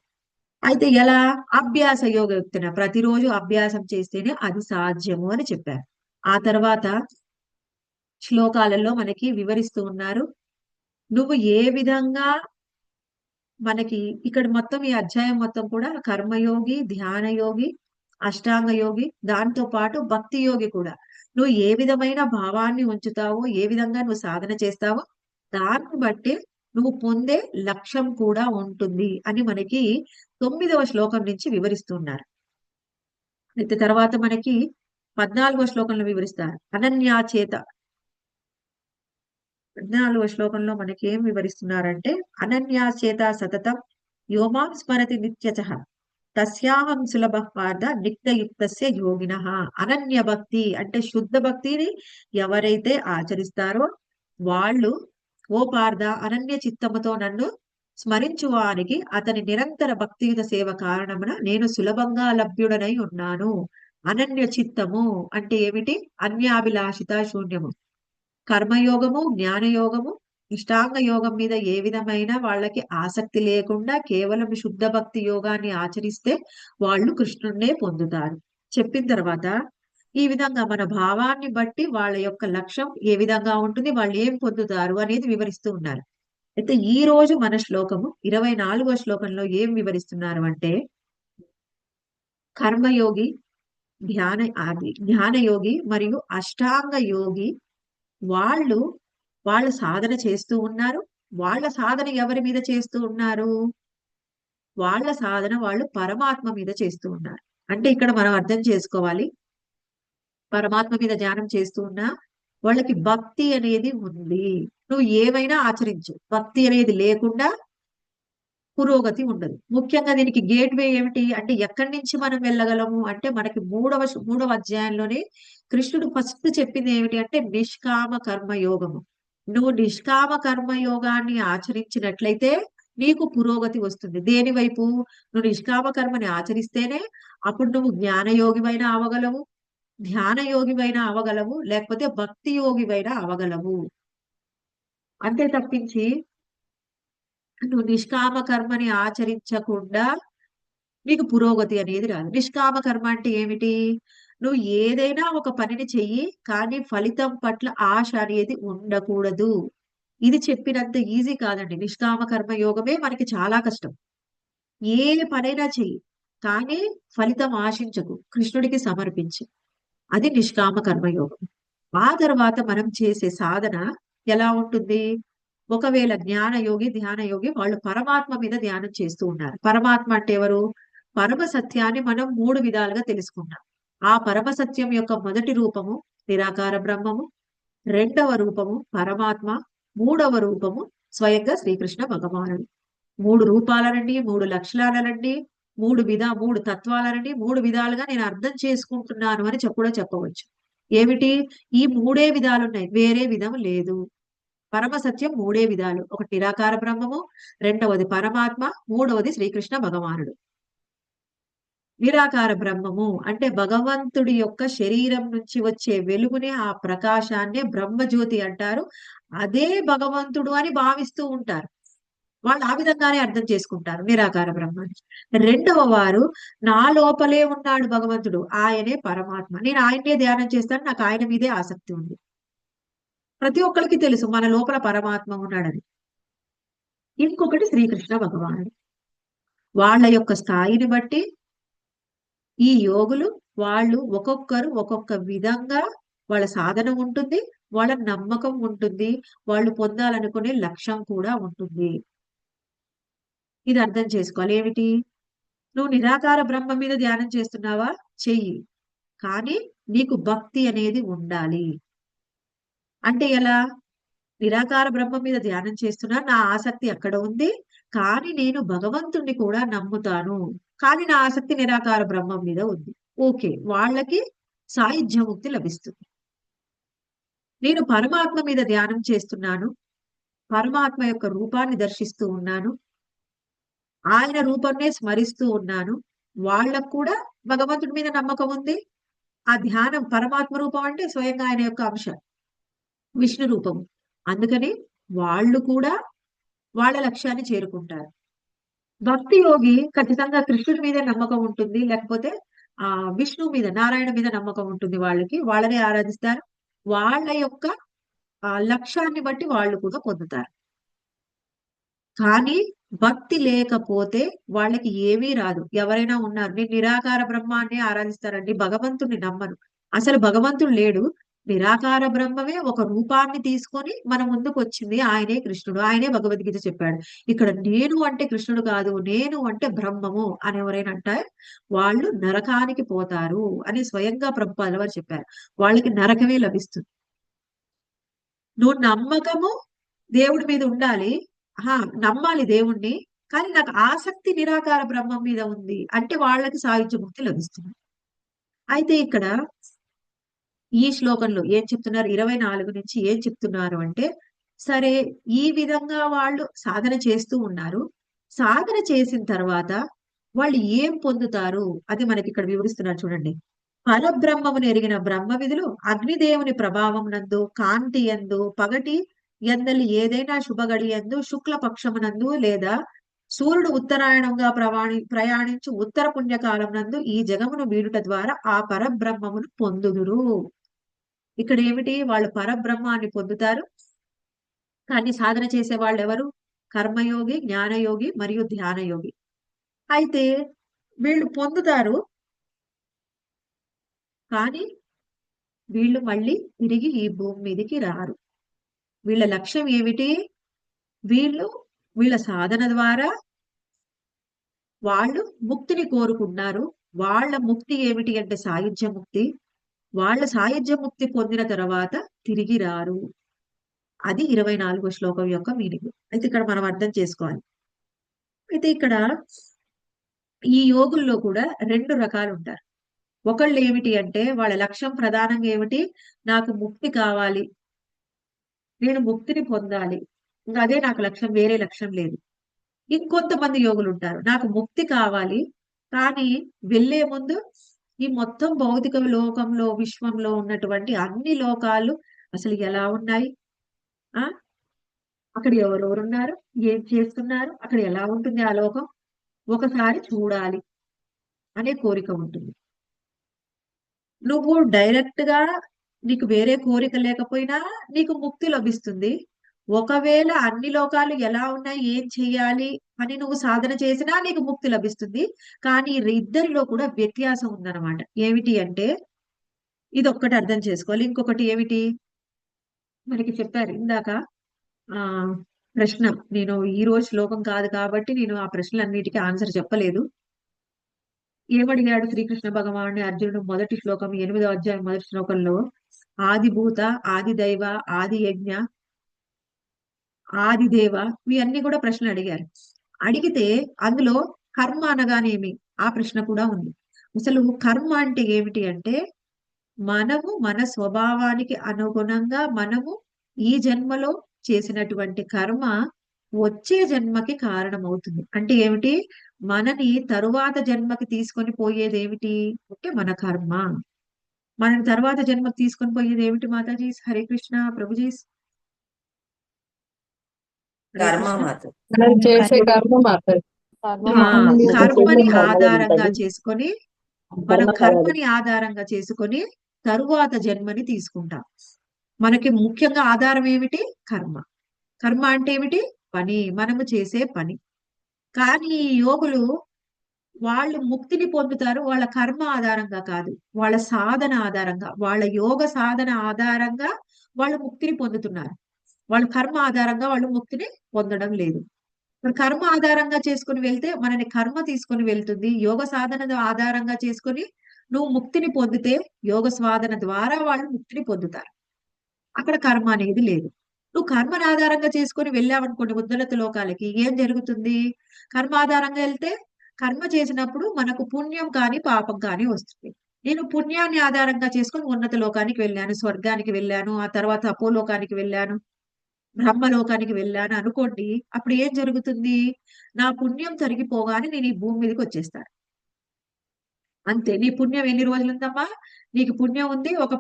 A: అయితే ఎలా? అభ్యాస యోగయుక్తన. ప్రతిరోజు అభ్యాసం చేస్తేనే అది సాధ్యము అని చెప్పారు. ఆ తర్వాత శ్లోకాలలో మనకి వివరిస్తూ ఉన్నారు. నువ్వు ఏ విధంగా మనకి ఇక్కడ మొత్తం ఈ అధ్యాయం మొత్తం కూడా కర్మయోగి, ధ్యాన యోగి, అష్టాంగ యోగి, దాంతో పాటు భక్తి యోగి కూడా. నువ్వు ఏ విధమైన భావాన్ని ఉంచుతావో, ఏ విధంగా నువ్వు సాధన చేస్తావో దాన్ని బట్టి నువ్వు పొందే లక్ష్యం కూడా ఉంటుంది అని మనకి 9వ శ్లోకం నుంచి వివరిస్తున్నారు. అయితే తర్వాత మనకి 14వ శ్లోకంలో వివరిస్తారు. అనన్యాచేత 14వ శ్లోకంలో మనకి ఏం వివరిస్తున్నారంటే అనన్యాచేత సతతం యోమాం స్మరతి నిత్యచః తస్యాహం సులభ పార్థ నిత్యయుక్తస్య యోగినః. అనన్య భక్తి అంటే శుద్ధ భక్తిని ఎవరైతే ఆచరిస్తారో వాళ్ళు, ఓ పార్థ, అనన్య చిత్తముతో నన్ను స్మరించువానికి అతని నిరంతర భక్తియుత సేవ కారణమున నేను సులభంగా లభ్యుడనై ఉన్నాను. అనన్య చిత్తము అంటే ఏమిటి? అన్యాభిలాషిత శూన్యము. కర్మయోగము, జ్ఞానయోగము, ఇష్టాంగ యోగం మీద ఏ విధమైన వాళ్ళకి ఆసక్తి లేకుండా కేవలం శుద్ధ భక్తి యోగాన్ని ఆచరిస్తే వాళ్ళు కృష్ణున్నే పొందుతారు. చెప్పిన తర్వాత ఈ విధంగా మన భావాన్ని బట్టి వాళ్ళ యొక్క లక్ష్యం ఏ విధంగా ఉంటుంది, వాళ్ళు ఏం పొందుతారు అనేది వివరిస్తూ ఉన్నారు. అయితే ఈ రోజు మన శ్లోకము 24వ శ్లోకంలో ఏం వివరిస్తున్నారు అంటే కర్మయోగి, జ్ఞానయోగి మరియు అష్టాంగ యోగి వాళ్ళు వాళ్ళ సాధన చేస్తూ ఉన్నారు. వాళ్ళ సాధన ఎవరి మీద చేస్తూ ఉన్నారు? వాళ్ళ సాధన వాళ్ళు పరమాత్మ మీద చేస్తూ ఉన్నారు. అంటే ఇక్కడ మనం అర్థం చేసుకోవాలి. పరమాత్మ మీద ధ్యానం చేస్తూ ఉన్నా వాళ్ళకి భక్తి అనేది ఉంది. నువ్వు ఏమైనా ఆచరించు. భక్తి అనేది లేకుండా పురోగతి ఉండదు. ముఖ్యంగా దీనికి గేట్‌వే ఏమిటి అంటే ఎక్కడి నుంచి మనం వెళ్ళగలము అంటే మనకి మూడవ అధ్యాయంలోనే కృష్ణుడు ఫస్ట్ చెప్పింది ఏమిటి అంటే నిష్కామ కర్మ యోగము. నువ్వు నిష్కామ కర్మ యోగాన్ని ఆచరించినట్లయితే నీకు పురోగతి వస్తుంది. దేని వైపు? నువ్వు నిష్కామ కర్మని ఆచరిస్తేనే అప్పుడు నువ్వు జ్ఞానయోగివైన అవ్వగలవు, ధ్యాన యోగివైన అవ్వగలవు, లేకపోతే భక్తి యోగివైన అవ్వగలవు. అంతే తప్పించి నువ్వు నిష్కామ కర్మని ఆచరించకుండా నీకు పురోగతి అనేది రాదు. నిష్కామ కర్మ అంటే ఏమిటి? నువ్వు ఏదైనా ఒక పనిని చెయ్యి, కానీ ఫలితం పట్ల ఆశ అనేది ఉండకూడదు. ఇది చెప్పినంత ఈజీ కాదండి. నిష్కామ కర్మ యోగమే మనకి చాలా కష్టం. ఏ పనైనా చెయ్యి, కానీ ఫలితం ఆశించకు. కృష్ణుడికి సమర్పించు. అది నిష్కామ కర్మయోగం. ఆ తర్వాత మనం చేసే సాధన ఎలా ఉంటుంది? ఒకవేళ జ్ఞానయోగి, ధ్యానయోగి వాళ్ళు పరమాత్మ మీద ధ్యానం చేస్తూ ఉన్నారు. పరమాత్మ అంటే ఎవరు? పరమ సత్యాన్ని మనం 3 విధాలుగా తెలుసుకున్నాం. ఆ పరమ సత్యం యొక్క మొదటి రూపము నిరాకార బ్రహ్మము, రెండవ రూపము పరమాత్మ, మూడవ రూపము స్వయంగా శ్రీకృష్ణ భగవానుడు. 3 రూపాలనండి, 3 లక్షణాలనండి, 3 తత్వాలనండి, 3 విధాలుగా నేను అర్థం చేసుకుంటున్నాను అని కూడా చెప్పవచ్చు. ఏమిటి? ఈ 3 విధాలున్నాయి. వేరే విధం లేదు. పరమ సత్యం 3 విధాలు. ఒకటి నిరాకార బ్రహ్మము, రెండవది పరమాత్మ, మూడవది శ్రీకృష్ణ భగవానుడు. నిరాకార బ్రహ్మము అంటే భగవంతుడి యొక్క శరీరం నుంచి వచ్చే వెలుగునే ఆ ప్రకాశాన్నే బ్రహ్మజ్యోతి అంటారు. అదే భగవంతుడు అని భావిస్తూ ఉంటారు. వాళ్ళు ఆ విధంగానే అర్థం చేసుకుంటారు నిరాకార బ్రహ్మాన్ని. రెండవ వారు నా లోపలే ఉన్నాడు భగవంతుడు. ఆయనే పరమాత్మ. నేను ఆయన్నే ధ్యానం చేస్తాను. నాకు ఆయన మీదే ఆసక్తి ఉంది. ప్రతి ఒక్కరికి తెలుసు మన లోపల పరమాత్మ ఉన్నాడని. ఇంకొకటి శ్రీకృష్ణ భగవానుడు. వాళ్ళ యొక్క స్థాయిని బట్టి ఈ యోగులు వాళ్ళు ఒక్కొక్కరు ఒక్కొక్క విధంగా వాళ్ళ సాధన ఉంటుంది. వాళ్ళ నమ్మకం ఉంటుంది. వాళ్ళు పొందాలనుకునే లక్ష్యం కూడా ఉంటుంది. ఇది అర్థం చేసుకోవాలి. ఏమిటి? నువ్వు నిరాకార బ్రహ్మ మీద ధ్యానం చేస్తున్నావా? చెయ్యి. కానీ నీకు భక్తి అనేది ఉండాలి. అంటే ఎలా? నిరాకార బ్రహ్మ మీద ధ్యానం చేస్తున్నా. నా ఆసక్తి అక్కడ ఉంది. కానీ నేను భగవంతుణ్ణి కూడా నమ్ముతాను. కానీ నా ఆసక్తి నిరాకార బ్రహ్మం మీద ఉంది. ఓకే. వాళ్ళకి సాయుధ్యముక్తి లభిస్తుంది. నేను పరమాత్మ మీద ధ్యానం చేస్తున్నాను. పరమాత్మ యొక్క రూపాన్ని దర్శిస్తూ ఉన్నాను. ఆయన రూపంనే స్మరిస్తూ ఉన్నాను. వాళ్ళకు కూడా భగవంతుడి మీద నమ్మకం ఉంది. ఆ ధ్యానం పరమాత్మ రూపం అంటే స్వయంగా ఆయన యొక్క అంశ. విష్ణు రూపము. అందుకని వాళ్ళు కూడా వాళ్ళ లక్ష్యాన్ని చేరుకుంటారు. భక్తి యోగి ఖచ్చితంగా కృష్ణుడి మీదే నమ్మకం ఉంటుంది. లేకపోతే విష్ణువు మీద, నారాయణ మీద నమ్మకం ఉంటుంది వాళ్ళకి. వాళ్ళనే ఆరాధిస్తారు. వాళ్ళ యొక్క లక్ష్యాన్ని బట్టి వాళ్ళు కూడా పొందుతారు. కానీ భక్తి లేకపోతే వాళ్ళకి ఏమీ రాదు. ఎవరైనా ఉన్నారు. నేను నిరాకార బ్రహ్మాన్ని ఆరాధిస్తానండి. భగవంతుడిని నమ్మను. అసలు భగవంతుడు లేడు. నిరాకార బ్రహ్మమే ఒక రూపాన్ని తీసుకొని మన ముందుకొచ్చింది. ఆయనే కృష్ణుడు. ఆయనే భగవద్గీత చెప్పాడు. ఇక్కడ నేను అంటే కృష్ణుడు కాదు. నేను అంటే బ్రహ్మము అని ఎవరైనా అంటే వాళ్ళు నరకానికి పోతారు అని స్వయంగా ప్రభుపాదుల వారు చెప్పారు. వాళ్ళకి నరకమే లభిస్తుంది. నువ్వు నమ్మకము దేవుడి మీద ఉండాలి. నమ్మాలి దేవుణ్ణి. కానీ నాకు ఆసక్తి నిరాకార బ్రహ్మం మీద ఉంది. అంటే వాళ్ళకి సాయుధ్య ముక్తి లభిస్తుంది. అయితే ఇక్కడ ఈ శ్లోకంలో ఏం చెప్తున్నారు? 24 నుంచి ఏం చెప్తున్నారు అంటే, సరే ఈ విధంగా వాళ్ళు సాధన చేస్తూ ఉన్నారు. సాధన చేసిన తర్వాత వాళ్ళు ఏం పొందుతారు? అది మనకి ఇక్కడ వివరిస్తున్నారు చూడండి. పరబ్రహ్మమును ఎరిగిన బ్రహ్మ విధులు అగ్నిదేవుని ప్రభావం నందు, కాంతి యందు, పగటి ఎందలి ఏదైనా శుభగడి యందు, శుక్ల పక్షమునందు లేదా సూర్యుడు ఉత్తరాయణంగా ప్రయాణించు ఉత్తర పుణ్యకాలం నందు ఈ జగమును వీడుట ద్వారా ఆ పరబ్రహ్మమును పొందుదురు. ఇక్కడ ఏమిటి? వాళ్ళు పరబ్రహ్మాన్ని పొందుతారు. కానీ సాధన చేసే వాళ్ళు ఎవరు? కర్మయోగి, జ్ఞానయోగి మరియు ధ్యానయోగి. అయితే వీళ్ళు పొందుతారు. కానీ వీళ్ళు మళ్ళీ తిరిగి ఈ భూమి మీదకి రారు. వీళ్ళ లక్ష్యం ఏమిటి? వీళ్ళు వీళ్ళ సాధన ద్వారా వాళ్ళు ముక్తిని కోరుకుంటున్నారు. వాళ్ళ ముక్తి ఏమిటి అంటే సాయుధ్య ముక్తి. వాళ్ళ సాయుధ్య ముక్తి పొందిన తర్వాత తిరిగి రారు. అది 24 శ్లోకం యొక్క మీనింగ్. అయితే ఇక్కడ మనం అర్థం చేసుకోవాలి. అయితే ఇక్కడ ఈ యోగుల్లో కూడా రెండు రకాలు ఉంటారు. ఒకళ్ళు ఏమిటి అంటే వాళ్ళ లక్ష్యం ప్రధానంగా ఏమిటి, నాకు ముక్తి కావాలి, నేను ముక్తిని పొందాలి, ఇంకా అదే నాకు లక్ష్యం, వేరే లక్ష్యం లేదు. ఇంకొంతమంది యోగులు ఉంటారు, నాకు ముక్తి కావాలి కానీ వెళ్లే ముందు ఈ మొత్తం భౌతిక లోకంలో విశ్వంలో ఉన్నటువంటి అన్ని లోకాలు అసలు ఎలా ఉన్నాయి, ఆ అక్కడ ఎవరెవరున్నారు, ఏం చేస్తున్నారు, అక్కడ ఎలా ఉంటుంది ఆ లోకం, ఒకసారి చూడాలి అనే కోరిక ఉంటుంది. నువ్వు డైరెక్ట్ గా నీకు వేరే కోరిక లేకపోయినా నీకు ముక్తి లభిస్తుంది. ఒకవేళ అన్ని లోకాలు ఎలా ఉన్నాయి, ఏం చెయ్యాలి అని నువ్వు సాధన చేసినా నీకు ముక్తి లభిస్తుంది. కానీ ఇద్దరిలో కూడా వ్యత్యాసం ఉందన్నమాట. ఏమిటి అంటే ఇది ఒక్కటి అర్థం చేసుకోవాలి. ఇంకొకటి ఏమిటి, మనకి చెప్పారు ఇందాక ఆ ప్రశ్న, నేను ఈ రోజు శ్లోకం కాదు కాబట్టి నేను ఆ ప్రశ్నలన్నిటికీ ఆన్సర్ చెప్పలేదు. ఏమడిగాడు శ్రీకృష్ణ భగవానుని అర్జునుడు మొదటి శ్లోకం 8వ అధ్యాయం మొదటి శ్లోకంలో, ఆదిభూత, ఆది దైవ, ఆది యజ్ఞ, ఆది దేవ, ఇవన్నీ కూడా ప్రశ్నలు అడిగారు. అడిగితే అందులో కర్మ అనగానేమి ఆ ప్రశ్న కూడా ఉంది. అసలు కర్మ అంటే ఏమిటి అంటే మనము మన స్వభావానికి అనుగుణంగా మనము ఈ జన్మలో చేసినటువంటి కర్మ వచ్చే జన్మకి కారణమవుతుంది. అంటే ఏమిటి, మనని తరువాత జన్మకి తీసుకొని పోయేది ఏమిటి అంటే మన కర్మ. మనని తర్వాత జన్మకి తీసుకొని పోయేది ఏమిటి మాతాజీ, హరే కృష్ణ ప్రభుజీ, హరే
B: కర్మ
A: కృష్ణ.
B: మాత.
C: మనం చేసే కర్మ మాత్రం.
A: ఆ
D: ఒక
A: కర్మని
D: కర్మ
A: ఆధారంగా
D: ఉంటది,
A: చేసుకొని, మనం
D: కర్మ కావాలి.
A: కర్మని ఆధారంగా చేసుకొని తరువాత జన్మని తీసుకుంటాం. మనకి ముఖ్యంగా ఆధారం ఏమిటి, కర్మ. కర్మ అంటే ఏమిటి, పని, మనము చేసే పని. కానీ ఈ యోగులు వాళ్ళు ముక్తిని పొందుతారు వాళ్ళ కర్మ ఆధారంగా కాదు, వాళ్ళ సాధన ఆధారంగా, వాళ్ళ యోగ సాధన ఆధారంగా వాళ్ళు ముక్తిని పొందుతున్నారు. వాళ్ళ కర్మ ఆధారంగా వాళ్ళు ముక్తిని పొందడం లేదు. ఇప్పుడు కర్మ ఆధారంగా చేసుకుని వెళ్తే మనని కర్మ తీసుకొని వెళ్తుంది. యోగ సాధన ఆధారంగా చేసుకొని నువ్వు ముక్తిని పొందితే యోగ సాధన ద్వారా వాళ్ళు ముక్తిని పొందుతారు. అక్కడ కర్మ అనేది లేదు. నువ్వు కర్మను ఆధారంగా చేసుకొని వెళ్ళావనుకోండి ఉద్దరత లోకాలకి, ఏం జరుగుతుంది, కర్మ ఆధారంగా వెళ్తే కర్మ చేసినప్పుడు మనకు పుణ్యం కానీ పాపం కానీ వస్తుంది. నేను పుణ్యాన్ని ఆధారంగా చేసుకొని ఉన్నత లోకానికి వెళ్ళాను, స్వర్గానికి వెళ్ళాను, ఆ తర్వాత అపోలోకానికి వెళ్ళాను, బ్రహ్మలోకానికి వెళ్ళాను అనుకోండి, అప్పుడు ఏం జరుగుతుంది, నా పుణ్యం తరిగిపోగానే నేను ఈ భూమి మీదకి వచ్చేస్తాను. అంతే. నీ పుణ్యం ఎన్ని రోజులు ఉందమ్మా, నీకు పుణ్యం ఉంది ఒక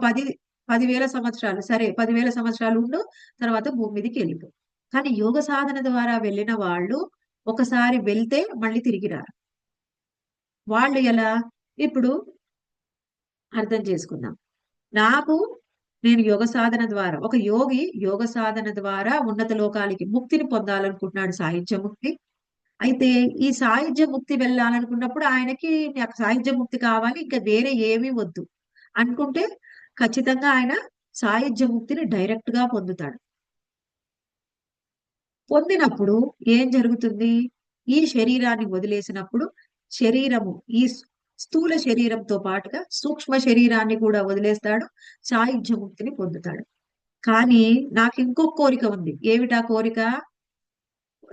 A: 10,000 సంవత్సరాలు, సరే 10,000 సంవత్సరాలు ఉండు, తర్వాత భూమి మీదకి వెళ్ళిపో. కానీ యోగ సాధన ద్వారా వెళ్ళిన వాళ్ళు ఒకసారి వెళ్తే మళ్ళీ తిరిగి రారు. వాళ్ళు ఎలా, ఇప్పుడు అర్థం చేసుకుందాం. నాకు, నేను యోగ సాధన ద్వారా, ఒక యోగి యోగ సాధన ద్వారా ఉన్నత లోకాలకి ముక్తిని పొందాలనుకుంటున్నాడు, సాహిత్య ముక్తి. అయితే ఈ సాయుధ్య ముక్తి వెళ్ళాలనుకున్నప్పుడు ఆయనకి నాకు సాయుధ్య ముక్తి కావాలి, ఇంకా వేరే ఏమీ వద్దు అనుకుంటే ఖచ్చితంగా ఆయన సాయుధ్య ముక్తిని డైరెక్ట్ గా పొందుతాడు. పొందినప్పుడు ఏం జరుగుతుంది, ఈ శరీరాన్ని వదిలేసినప్పుడు శరీరము, ఈ స్థూల శరీరంతో పాటుగా సూక్ష్మ శరీరాన్ని కూడా వదిలేస్తాడు, సాయుధ్య ముక్తిని పొందుతాడు. కానీ నాకు ఇంకొక కోరిక ఉంది. ఏమిటా కోరిక,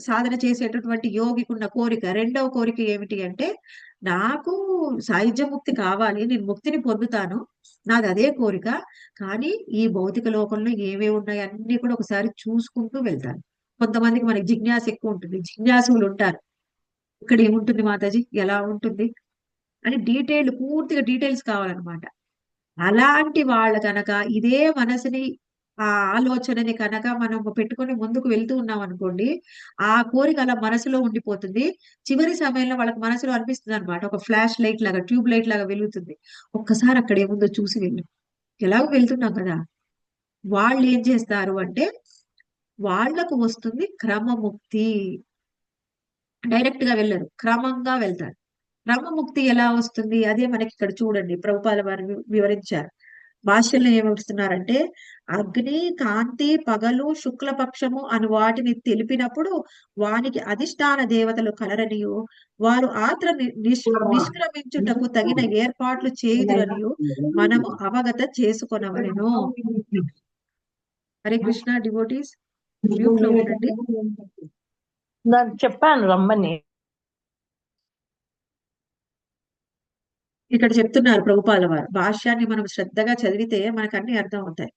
A: సాధన చేసేటటువంటి యోగికున్న కోరిక, రెండవ కోరిక ఏమిటి అంటే నాకు సాయుధ్య ముక్తి కావాలి, నేను ముక్తిని పొందుతాను, నాది అదే కోరిక. కానీ ఈ భౌతిక లోకంలో ఏమేమి ఉన్నాయి అన్ని కూడా ఒకసారి చూసుకుంటూ వెళ్తాను. కొంతమందికి మనకి జిజ్ఞాస ఎక్కువ ఉంటుంది, జిజ్ఞాసులు ఉంటారు, ఇక్కడ ఏముంటుంది మాతాజీ, ఎలా ఉంటుంది అని పూర్తిగా డీటెయిల్స్ కావాలన్నమాట. అలాంటి వాళ్ళ కనుక ఇదే మనసుని, ఆ ఆలోచనని కనుక మనం పెట్టుకొని ముందుకు వెళ్తూ ఉన్నాం అనుకోండి, ఆ కోరిక అలా మనసులో ఉండిపోతుంది. చివరి సమయంలో వాళ్ళకి మనసులో అనిపిస్తుంది అనమాట, ఒక ఫ్లాష్ లైట్ లాగా, ట్యూబ్ లైట్ లాగా వెలుగుతుంది, ఒక్కసారి అక్కడ ఏముందో చూసి వెళ్ళు. ఎలాగో వెళ్తున్నాం కదా, వాళ్ళు ఏం చేస్తారు అంటే వాళ్లకు వస్తుంది క్రమముక్తి. డైరెక్ట్ గా వెళ్ళరు, క్రమంగా వెళ్తారు. క్రమముక్తి ఎలా వస్తుంది, అదే మనకి ఇక్కడ చూడండి ప్రభుపాల వారు వివరించారు. భాష్యంలో ఏమిస్తున్నారంటే అగ్ని, కాంతి, పగలు, శుక్లపక్షము అను వాటిని తెలిపినప్పుడు వానికి అధిష్టాన దేవతలు కలరనియు వారు ఆత్ర నిష్క్రమించుటకు తగిన ఏర్పాట్లు చేయుదురనియు మనము అవగత చేసుకొనవలెను. హరే కృష్ణ డివోటీస్, మ్యూట్ లో ఉండండి.
D: నాకు చెప్పాను రమ్మని.
A: ఇక్కడ చెప్తున్నారు ప్రభుపాల వారు, భాష్యాన్ని మనం శ్రద్ధగా చదివితే మనకు అన్ని అర్థం అవుతాయి.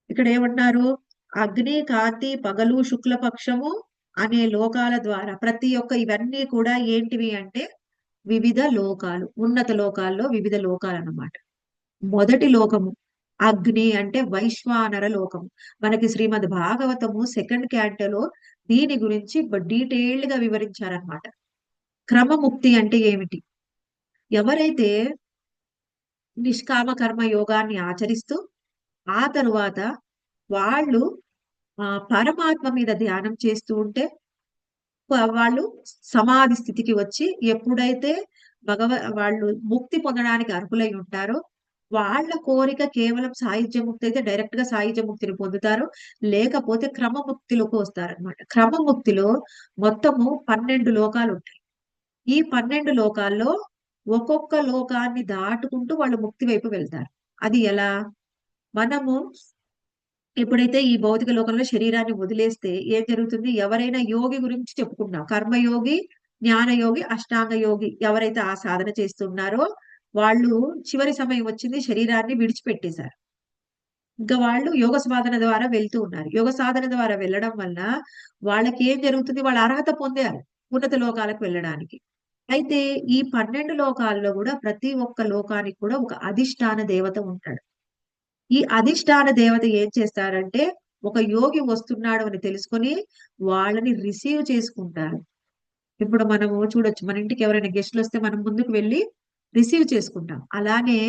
A: ఇక్కడ ఏమంటున్నారు? అగ్ని, కాంతి, పగలు, శుక్లపక్షము అనే లోకాల ద్వారా ప్రతి ఒక్క ఇవన్నీ కూడా ఏంటివి అంటే వివిధ లోకాలు, ఉన్నత లోకాల్లో వివిధ లోకాలు అన్నమాట. మొదటి లోకము అగ్ని అంటే వైశ్వానర లోకము. మనకి శ్రీమద్ భాగవతము సెకండ్ క్యాంటోలో దీని గురించి డీటెయిల్డ్ గా వివరించారనమాట. క్రమముక్తి అంటే ఏమిటి? ఎవరైతే నిష్కామ కర్మ యోగాన్ని ఆచరిస్తూ ఆ తరువాత వాళ్ళు పరమాత్మ మీద ధ్యానం చేస్తూ ఉంటే వాళ్ళు సమాధి స్థితికి వచ్చి ఎప్పుడైతే వాళ్ళు ముక్తి పొందడానికి అర్హులై ఉంటారో వాళ్ళ కోరిక కేవలం సాయుధ్య ముక్తి అయితే డైరెక్ట్ గా సాయుధ్య ముక్తిని పొందుతారు, లేకపోతే క్రమముక్తిలోకి వస్తారనమాట. క్రమముక్తిలో మొత్తము 12 లోకాలు ఉంటాయి. ఈ 12 లోకాల్లో ఒక్కొక్క లోకాన్ని దాటుకుంటూ వాళ్ళు ముక్తి వైపు వెళ్తారు. అది ఎలా? మనము ఎప్పుడైతే ఈ భౌతిక లోకంలో శరీరాన్ని వదిలేస్తే ఏం జరుగుతుంది? ఎవరైనా యోగి గురించి చెప్పుకున్నాం, కర్మయోగి, జ్ఞానయోగి, అష్టాంగ యోగి ఎవరైతే ఆ సాధన చేస్తున్నారో వాళ్ళు చివరి సమయం వచ్చింది, శరీరాన్ని విడిచిపెట్టేశారు. ఇంకా వాళ్ళు యోగ సాధన ద్వారా వెళ్తూ ఉన్నారు. యోగ సాధన ద్వారా వెళ్ళడం వల్ల వాళ్ళకి ఏం జరుగుతుంది? వాళ్ళ అర్హత పొందారు ఉన్నత లోకాలకు వెళ్ళడానికి. అయితే ఈ 12 లోకాల్లో కూడా ప్రతి ఒక్క లోకానికి కూడా ఒక అధిష్టాన దేవత ఉంటాడు. ఈ అధిష్టాన దేవత ఏం చేస్తారంటే ఒక యోగి వస్తున్నాడు అని తెలుసుకొని వాళ్ళని రిసీవ్ చేసుకుంటారు. ఇప్పుడు మనము చూడొచ్చు, మన ఇంటికి ఎవరైనా గెస్ట్లు వస్తే మనం ముందుకు వెళ్ళి రిసీవ్ చేసుకుంటాం. అలానే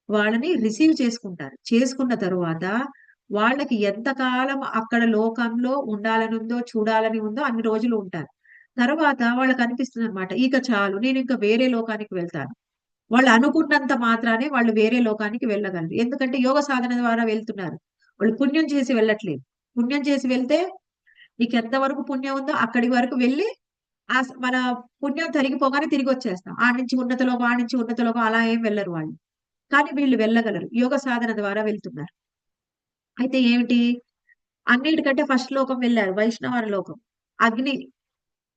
A: వాళ్ళని రిసీవ్ చేసుకుంటారు. చేసుకున్న తరువాత వాళ్ళకి ఎంతకాలం అక్కడ లోకంలో ఉండాలని ఉందో, చూడాలని ఉందో అన్ని రోజులు ఉంటారు. తర్వాత వాళ్ళకి అనిపిస్తుంది అనమాట, ఇక చాలు, నేను ఇంకా వేరే లోకానికి వెళ్తాను. వాళ్ళు అనుకున్నంత మాత్రానే వాళ్ళు వేరే లోకానికి వెళ్ళగలరు. ఎందుకంటే యోగ సాధన ద్వారా వెళ్తున్నారు. వాళ్ళు పుణ్యం చేసి వెళ్ళట్లేదు. పుణ్యం చేసి వెళ్తే నీకు ఎంత వరకు పుణ్యం ఉందో అక్కడి వరకు వెళ్ళి మన పుణ్యం తరిగిపోగానే తిరిగి వచ్చేస్తాం. ఆ నుంచి ఉన్నత లోకం, ఆ నుంచి ఉన్నత లోకం అలా ఏం వెళ్ళరు వాళ్ళు. కానీ వీళ్ళు వెళ్ళగలరు, యోగ సాధన ద్వారా వెళ్తున్నారు. అయితే ఏమిటి? అన్నిటికంటే ఫస్ట్ లోకం వెళ్ళారు, వైష్ణవ లోకం. అగ్ని,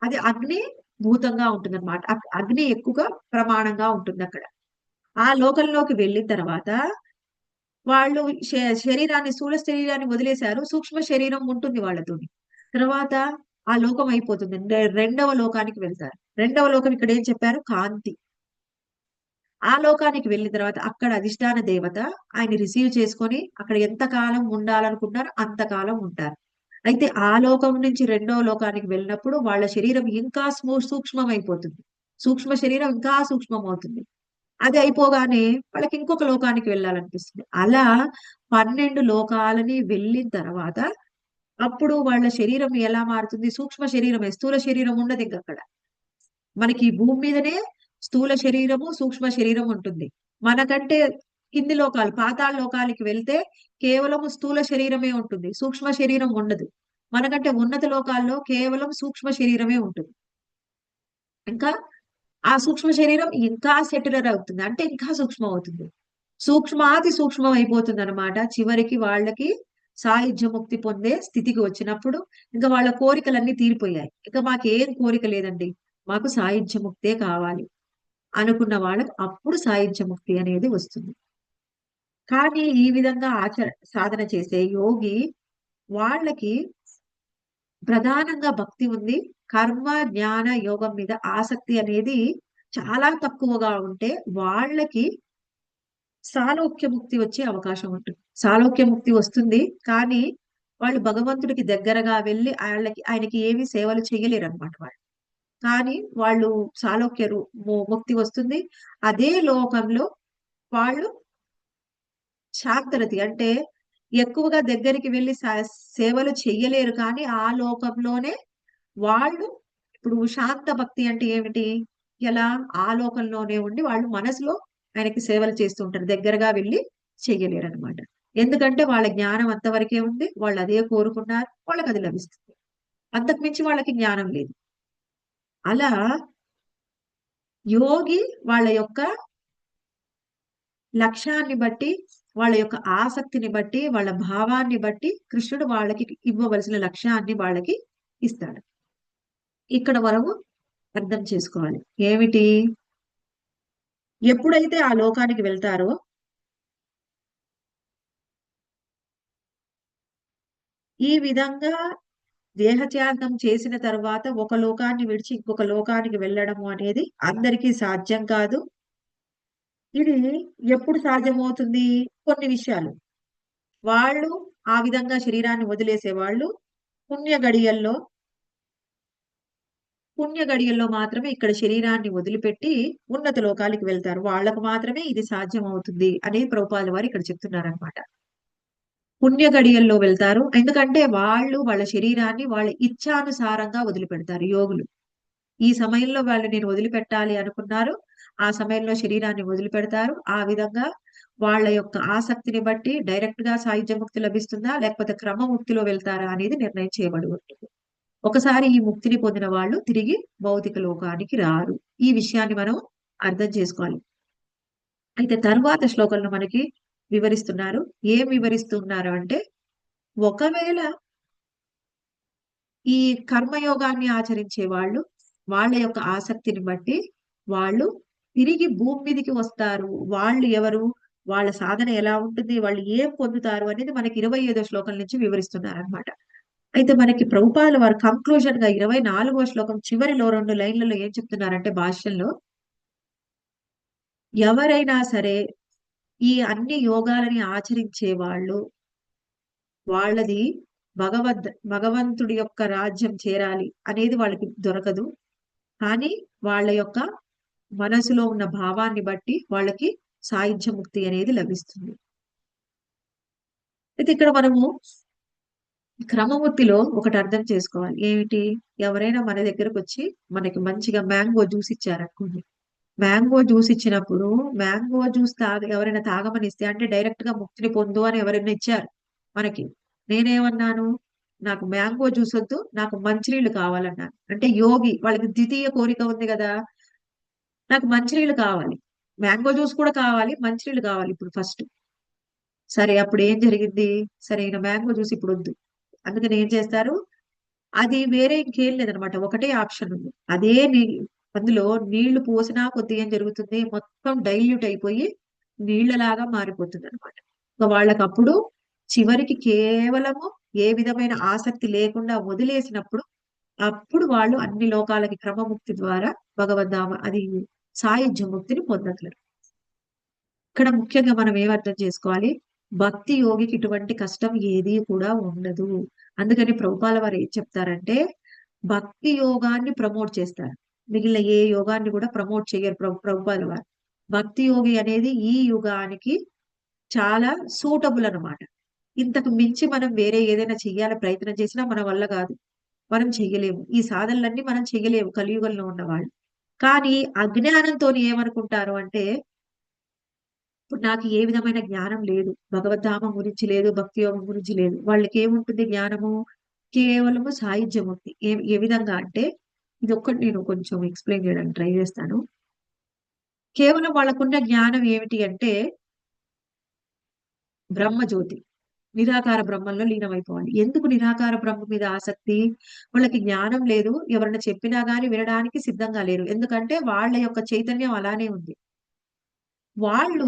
A: అది అగ్ని భూతంగా ఉంటుంది అనమాట. అగ్ని ఎక్కువగా ప్రమాణంగా ఉంటుంది అక్కడ. ఆ లోకంలోకి వెళ్ళిన తర్వాత వాళ్ళు శరీరాన్ని, స్థూల శరీరాన్ని వదిలేశారు. సూక్ష్మ శరీరం ఉంటుంది వాళ్ళతోని. తర్వాత ఆ లోకం అయిపోతుంది. రెండవ లోకానికి వెళ్తారు. రెండవ లోకం ఇక్కడ ఏం చెప్పారు? కాంతి. ఆ లోకానికి వెళ్ళిన తర్వాత అక్కడ అధిష్టాన దేవత ఆయన రిసీవ్ చేసుకొని అక్కడ ఎంత కాలం ఉండాలనుకుంటారో అంతకాలం ఉంటారు. అయితే ఆ లోకం నుంచి రెండవ లోకానికి వెళ్ళినప్పుడు వాళ్ళ శరీరం ఇంకా సూక్ష్మం అయిపోతుంది. సూక్ష్మ శరీరం ఇంకా సూక్ష్మం అవుతుంది. అది అయిపోగానే వాళ్ళకి ఇంకొక లోకానికి వెళ్ళాలనిపిస్తుంది. అలా 12 లోకాలని వెళ్ళిన తర్వాత అప్పుడు వాళ్ళ శరీరం ఎలా మారుతుంది? సూక్ష్మ శరీరమే, స్థూల శరీరం ఉండదు ఇంక అక్కడ. మనకి ఈ భూమి మీదనే స్థూల శరీరము, సూక్ష్మ శరీరం ఉంటుంది. మనకంటే కింది లోకాలు, పాతాళ లోకాలకి వెళ్తే కేవలం స్థూల శరీరమే ఉంటుంది, సూక్ష్మ శరీరం ఉండదు. మనకంటే ఉన్నత లోకాల్లో కేవలం సూక్ష్మ శరీరమే ఉంటుంది. ఇంకా ఆ సూక్ష్మ శరీరం ఇంకా సెటిలర్ అవుతుంది, అంటే ఇంకా సూక్ష్మం అవుతుంది. సూక్ష్మాతి సూక్ష్మం అయిపోతుంది అనమాట. చివరికి వాళ్ళకి సాయుధ్య ముక్తి పొందే స్థితికి వచ్చినప్పుడు ఇంకా వాళ్ళ కోరికలన్నీ తీరిపోయాయి. ఇక మాకేం కోరిక లేదండి, మాకు సాయుధ్య ముక్తే కావాలి అనుకున్న వాళ్ళకు అప్పుడు సాయుధ్య ముక్తి అనేది వస్తుంది. కానీ ఈ విధంగా సాధన చేసే యోగి వాళ్ళకి ప్రధానంగా భక్తి ఉంది. కర్మ, జ్ఞాన, యోగం మీద ఆసక్తి అనేది చాలా తక్కువగా ఉంటే వాళ్ళకి సాలోక్య ముక్తి వచ్చే అవకాశం ఉంటుంది. సాలోక్య ముక్తి వస్తుంది, కానీ వాళ్ళు భగవంతుడికి దగ్గరగా వెళ్ళి ఆయనకి ఏమి సేవలు చేయలేరు అనమాట వాళ్ళు. కానీ వాళ్ళు సాలోక్య ముక్తి వస్తుంది. అదే లోకంలో వాళ్ళు శాంతరతి అంటే ఎక్కువగా దగ్గరికి వెళ్ళి సేవలు చెయ్యలేరు, కానీ ఆ లోకంలోనే వాళ్ళు ఇప్పుడు శాంత భక్తి అంటే ఏమిటి? ఎలా? ఆ లోకంలోనే ఉండి వాళ్ళు మనసులో ఆయనకి సేవలు చేస్తూ ఉంటారు. దగ్గరగా వెళ్ళి చెయ్యలేరు అనమాట. ఎందుకంటే వాళ్ళ జ్ఞానం అంతవరకే ఉంది. వాళ్ళు అదే కోరుకున్నారు, వాళ్ళకి అది లభిస్తుంది. అంతకు మించి వాళ్ళకి జ్ఞానం లేదు. అలా యోగి వాళ్ళ యొక్క లక్ష్యాన్ని బట్టి, వాళ్ళ యొక్క ఆసక్తిని బట్టి, వాళ్ళ భావాన్ని బట్టి కృష్ణుడు వాళ్ళకి ఇవ్వవలసిన లక్ష్యాన్ని వాళ్ళకి ఇస్తాడు. ఇక్కడ వరకు అర్థం చేసుకోవాలి. ఏమిటి? ఎప్పుడైతే ఆ లోకానికి వెళ్తారో ఈ విధంగా దేహత్యాగం చేసిన తర్వాత ఒక లోకాన్ని విడిచి ఇంకొక లోకానికి వెళ్ళడము అనేది అందరికీ సాధ్యం కాదు. ఇది ఎప్పుడు సాధ్యమవుతుంది? కొన్ని విషయాలు. వాళ్ళు ఆ విధంగా శరీరాన్ని వదిలేసే వాళ్ళు పుణ్య గడియల్లో పుణ్య గడియల్లో మాత్రమే ఇక్కడ శరీరాన్ని వదిలిపెట్టి ఉన్నత లోకాలకు వెళ్తారు. వాళ్ళకు మాత్రమే ఇది సాధ్యం అవుతుంది అనేది ప్రభుపాదుల వారు ఇక్కడ చెప్తున్నారనమాట. పుణ్య గడియల్లో వెళ్తారు. ఎందుకంటే వాళ్ళు వాళ్ళ శరీరాన్ని వాళ్ళ ఇచ్ఛానుసారంగా వదిలిపెడతారు యోగులు. ఈ సమయంలో వాళ్ళు నేను వదిలిపెట్టాలి అనుకున్నారు. ఆ సమయంలో శరీరాన్ని వదిలిపెడతారు. ఆ విధంగా వాళ్ళ యొక్క ఆసక్తిని బట్టి డైరెక్ట్ గా సాయుధ్య ముక్తి లభిస్తుందా లేకపోతే క్రమముక్తిలో వెళ్తారా అనేది నిర్ణయం చేయబడి ఉంటుంది. ఒకసారి ఈ ముక్తిని పొందిన వాళ్ళు తిరిగి భౌతిక లోకానికి రారు. ఈ విషయాన్ని మనం అర్థం చేసుకోవాలి. అయితే తరువాత శ్లోకంలో మనకి వివరిస్తున్నారు. ఏం వివరిస్తున్నారు అంటే ఒకవేళ ఈ కర్మయోగాన్ని ఆచరించే వాళ్ళు వాళ్ళ యొక్క ఆసక్తిని బట్టి వాళ్ళు తిరిగి భూమి మీదకి వస్తారు. వాళ్ళు ఎవరు? వాళ్ళ సాధన ఎలా ఉంటుంది? వాళ్ళు ఏం పొందుతారు అనేది మనకి 25వ శ్లోకం నుంచి వివరిస్తున్నారనమాట. అయితే మనకి ప్రభుపాదుల వారు కంక్లూజన్ గా 24వ శ్లోకం చివరిలో 2 లైన్లలో ఏం చెప్తున్నారంటే భాష్యంలో ఎవరైనా సరే ఈ అన్ని యోగాలని ఆచరించే వాళ్ళు వాళ్ళది భగవంతుడి యొక్క రాజ్యం చేరాలి అనేది వాళ్ళకి దొరకదు. కానీ వాళ్ళ యొక్క మనసులో ఉన్న భావాన్ని బట్టి వాళ్ళకి సాయుధ్య ముక్తి అనేది లభిస్తుంది. అయితే ఇక్కడ మనము క్రమముక్తిలో ఒకటి అర్థం చేసుకోవాలి. ఏమిటి? ఎవరైనా మన దగ్గరకు వచ్చి మనకి మంచిగా మ్యాంగో జ్యూస్ ఇచ్చారనుకోండి. మ్యాంగో జ్యూస్ ఇచ్చినప్పుడు మ్యాంగో జ్యూస్ ఎవరైనా తాగమని ఇస్తే అంటే డైరెక్ట్ గా ముక్తిని పొందు అని ఎవరైనా ఇచ్చారు మనకి. నేనేమన్నాను? నాకు మ్యాంగో జ్యూస్ వద్దు, నాకు మంచినీళ్ళు కావాలన్నాను. అంటే యోగి వాళ్ళకి ద్వితీయ కోరిక ఉంది కదా, నాకు మంచినీళ్ళు కావాలి, మ్యాంగో జ్యూస్ కూడా కావాలి, మంచినీళ్ళు కావాలి ఇప్పుడు ఫస్ట్. సరే అప్పుడు ఏం జరిగింది? సరే ఈయన మ్యాంగో జ్యూస్ ఇప్పుడు వద్దు, అందుకని ఏం చేస్తారు? అది వేరే ఇంకేం లేదనమాట, ఒకటే ఆప్షన్ ఉంది. అదే అందులో నీళ్లు పోసినా కొద్ది ఏం జరుగుతుంది? మొత్తం డైల్యూట్ అయిపోయి నీళ్లలాగా మారిపోతుంది అనమాట. వాళ్ళకప్పుడు చివరికి కేవలము ఏ విధమైన ఆసక్తి లేకుండా వదిలేసినప్పుడు అప్పుడు వాళ్ళు అన్ని లోకాలకి క్రమముక్తి ద్వారా భగవద్ధామ అది సాయుధ్య ముక్తిని పొందగలరు. ఇక్కడ ముఖ్యంగా మనం ఏమర్థం చేసుకోవాలి? భక్తి యోగికి ఇటువంటి కష్టం ఏది కూడా ఉండదు. అందుకని ప్రభుపాల వారు ఏం చెప్తారంటే భక్తి యోగాన్ని ప్రమోట్ చేస్తారు, మిగిలిన ఏ యోగాన్ని కూడా ప్రమోట్ చేయరు ప్రభుపాల వారు. భక్తి యోగి అనేది ఈ యుగానికి చాలా సూటబుల్ అన్నమాట. ఇంతకు మించి మనం వేరే ఏదైనా చెయ్యాలని ప్రయత్నం చేసినా మన వల్ల కాదు, మనం చెయ్యలేము. ఈ సాధనలన్నీ మనం చెయ్యలేము కలియుగంలో ఉన్నవాళ్ళు. కానీ అజ్ఞానంతో ఏమనుకుంటారు అంటే ఇప్పుడు నాకు ఏ విధమైన జ్ఞానం లేదు, భగవద్ధామం గురించి లేదు, భక్తి యోగం గురించి లేదు. వాళ్ళకి ఏముంటుంది జ్ఞానము? కేవలము సాయుధ్యముక్తి. ఏ విధంగా అంటే ఇది ఒక్కటి నేను కొంచెం ఎక్స్ప్లెయిన్ చేయడానికి ట్రై చేస్తాను. కేవలం వాళ్ళకున్న జ్ఞానం ఏమిటి అంటే బ్రహ్మజ్యోతి, నిరాకార బ్రహ్మంలో లీనమైపోవాలి. ఎందుకు నిరాకార బ్రహ్మ మీద ఆసక్తి? వాళ్ళకి జ్ఞానం లేదు, ఎవరైనా చెప్పినా గాని వినడానికి సిద్ధంగా లేరు. ఎందుకంటే వాళ్ళ యొక్క చైతన్యం అలానే ఉంది. వాళ్ళు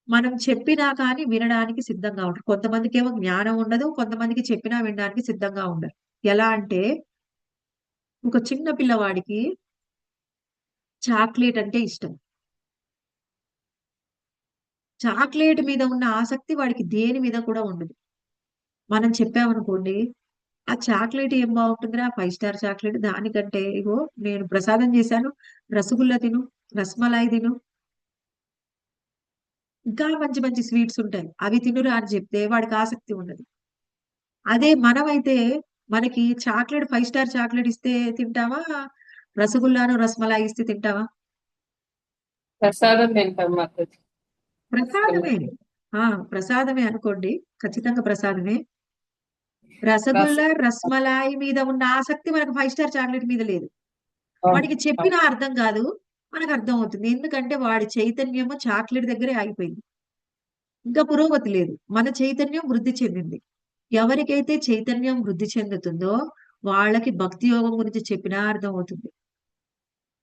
A: మనం చెప్పినా కానీ వినడానికి సిద్ధంగా ఉంటారు. కొంతమందికి ఏమో జ్ఞానం ఉండదు, కొంతమందికి చెప్పినా వినడానికి సిద్ధంగా ఉండరు. ఎలా అంటే ఒక చిన్న పిల్లవాడికి చాక్లెట్ అంటే ఇష్టం. చాక్లెట్ మీద ఉన్న ఆసక్తి వాడికి దేని మీద కూడా ఉండదు. మనం చెప్పామనుకోండి, ఆ చాక్లెట్ ఏం బాగుంటుందిరా, 5 స్టార్ చాక్లెట్, దానికంటే ఇగో నేను ప్రసాదం చేశాను, రసగుల్లా తిను, రస్మలాయి తిను, ఇంకా మంచి మంచి స్వీట్స్ ఉంటాయి, అవి తినురా అని చెప్తే వాడికి ఆసక్తి ఉండదు. అదే మనమైతే మనకి చాక్లెట్ 5 స్టార్ చాక్లెట్ ఇస్తే తింటావా, రసగుల్లాను రస్మలాయి ఇస్తే తింటావా?
C: ప్రసాదం తింటాం మాతాజీ.
A: ప్రసాదమే. ఆ ప్రసాదమే అనుకోండి, ఖచ్చితంగా ప్రసాదమే.
C: రసం.
A: రసగుల్లా రస్మలాయి మీద ఉన్న ఆసక్తి మనకు 5 స్టార్ చాక్లెట్ మీద లేదు.
C: అవును,
A: వాడికి
C: అవును.
A: చెప్పినా అర్థం కాదు, మనకు అర్థం అవుతుంది. ఎందుకంటే వాడి చైతన్యము చాక్లెట్ దగ్గరే ఆగిపోయింది, ఇంకా పురోగతి లేదు. మన చైతన్యం వృద్ధి చెందింది. ఎవరికైతే చైతన్యం వృద్ధి చెందుతుందో వాళ్ళకి భక్తి యోగం గురించి చెప్పినా అర్థం అవుతుంది.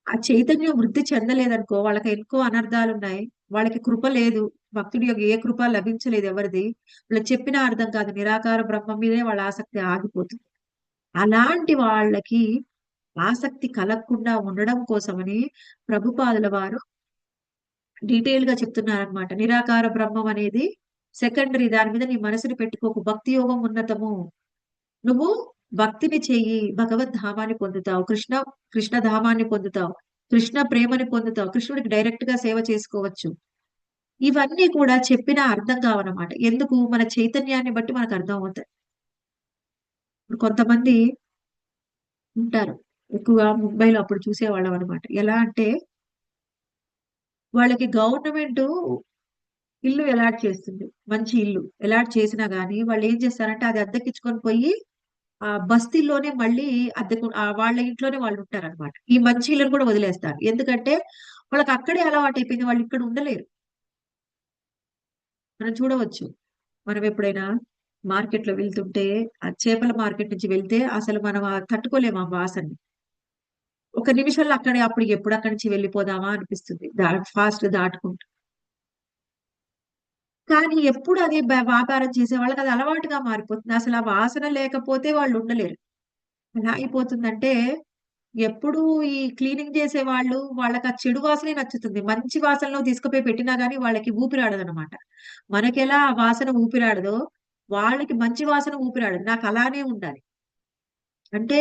A: ఆ చైతన్యం వృద్ధి చెందలేదనుకో వాళ్ళకి ఎక్కువ అనర్థాలు ఉన్నాయి. వాళ్ళకి కృప లేదు. భక్తుడి యొక్క ఏ కృప లభించలేదు ఎవరిది. వాళ్ళకి చెప్పినా అర్థం కాదు. నిరాకార బ్రహ్మం మీదే వాళ్ళ ఆసక్తి ఆగిపోతుంది. అలాంటి వాళ్ళకి ఆసక్తి కలగకుండా ఉండడం కోసమని ప్రభుపాదుల వారు డీటెయిల్ గా చెప్తున్నారనమాట. నిరాకార బ్రహ్మం అనేది సెకండరీ, దాని మీద నీ మనసుని పెట్టుకోకు. భక్తి యోగం ఉన్నతము. నువ్వు భక్తిని చెయ్యి, భగవద్ ధామాన్ని పొందుతావు, కృష్ణ ధామాన్ని పొందుతావు, కృష్ణ ప్రేమని పొందుతావు, కృష్ణుడికి డైరెక్ట్ గా సేవ చేసుకోవచ్చు. ఇవన్నీ కూడా చెప్పినా అర్థం కావన్నమాట. ఎందుకు? మన చైతన్యాన్ని బట్టి మనకు అర్థం అవుతాయి. ఇప్పుడు కొంతమంది ఉంటారు, ఎక్కువగా ముంబైలో అప్పుడు చూసేవాళ్ళం అనమాట. ఎలా అంటే వాళ్ళకి గవర్నమెంట్ ఇల్లు అలాట్ చేస్తుంది, మంచి ఇల్లు అలాట్ చేసినా గానీ వాళ్ళు ఏం చేస్తారంటే అది అద్దెకిచ్చుకొని పోయి ఆ బస్తీల్లోనే మళ్ళీ అద్దెకు వాళ్ళ ఇంట్లోనే వాళ్ళు ఉంటారన్నమాట. ఈ మంచి ఇళ్ళను కూడా వదిలేస్తారు. ఎందుకంటే వాళ్ళకి అక్కడే అలవాటు అయిపోయింది. వాళ్ళు ఇక్కడ ఉండలేరు. మనం చూడవచ్చు. మనం ఎప్పుడైనా మార్కెట్ లో వెళ్తుంటే, ఆ చేపల మార్కెట్ నుంచి వెళ్తే అసలు మనం తట్టుకోలేము ఆ వాసనని. ఒక నిమిషంలో అక్కడే అప్పుడు ఎప్పుడు అక్కడి నుంచి వెళ్ళిపోదామా అనిపిస్తుంది, ఫాస్ట్ దాటుకుంటూ. కానీ ఎప్పుడు అది వ్యాపారం చేసే వాళ్ళకి అది అలవాటుగా మారిపోతుంది. అసలు ఆ వాసన లేకపోతే వాళ్ళు ఉండలేరు. ఎలా అయిపోతుందంటే ఎప్పుడు ఈ క్లీనింగ్ చేసే వాళ్ళు వాళ్ళకి ఆ చెడు వాసనే నచ్చుతుంది. మంచి వాసనలో తీసుకుపోయి పెట్టినా గానీ వాళ్ళకి ఊపిరాడదనమాట. మనకెలా ఆ వాసన ఊపిరాడదో వాళ్ళకి మంచి వాసన ఊపిరాడదు. నాకు అలానే ఉండాలి. అంటే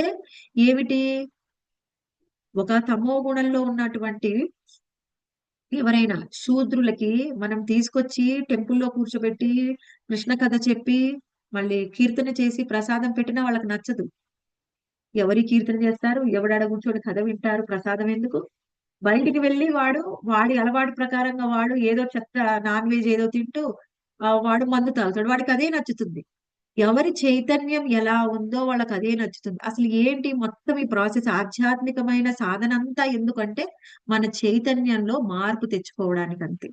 A: ఏమిటి? ఒక తమో గుణంలో ఉన్నటువంటి ఎవరైనా శూద్రులకి మనం తీసుకొచ్చి టెంపుల్లో కూర్చోబెట్టి కృష్ణ కథ చెప్పి మళ్ళీ కీర్తన చేసి ప్రసాదం పెట్టినా వాళ్ళకి నచ్చదు. ఎవరి కీర్తన చేస్తారు? ఎవడాడ కూర్చొని కథ వింటారు? ప్రసాదం ఎందుకు? బయటికి వెళ్ళి వాడి అలవాటు ప్రకారంగా వాడు ఏదో చెత్త నాన్ వెజ్ ఏదో తింటూ వాడు మందు తాగుతాడు. వాడికి అదే నచ్చుతుంది. ఎవరి చైతన్యం ఎలా ఉందో వాళ్ళకి అదే నచ్చుతుంది. అసలు ఏంటి మొత్తం ఈ ప్రాసెస్, ఆధ్యాత్మికమైన సాధన అంతా ఎందుకంటే మన చైతన్యంలో మార్పు తెచ్చుకోవడానికి అంతే.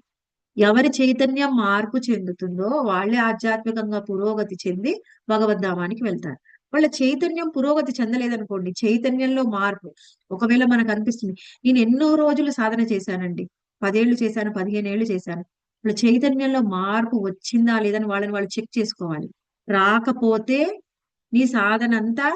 A: ఎవరి చైతన్యం మార్పు చెందుతుందో వాళ్ళే ఆధ్యాత్మికంగా పురోగతి చెంది భగవద్ధామానికి వెళ్తారు. వాళ్ళ చైతన్యం పురోగతి చెందలేదనుకోండి, చైతన్యంలో మార్పు ఒకవేళ మనకు అనిపిస్తుంది, నేను ఎన్నో రోజులు సాధన చేశానండి, 10 ఏళ్ళు చేశాను, 15 ఏళ్ళు చేశాను, వాళ్ళ చైతన్యంలో మార్పు వచ్చిందా లేదని వాళ్ళని వాళ్ళు చెక్ చేసుకోవాలి. రాకపోతే నీ సాధన అంతా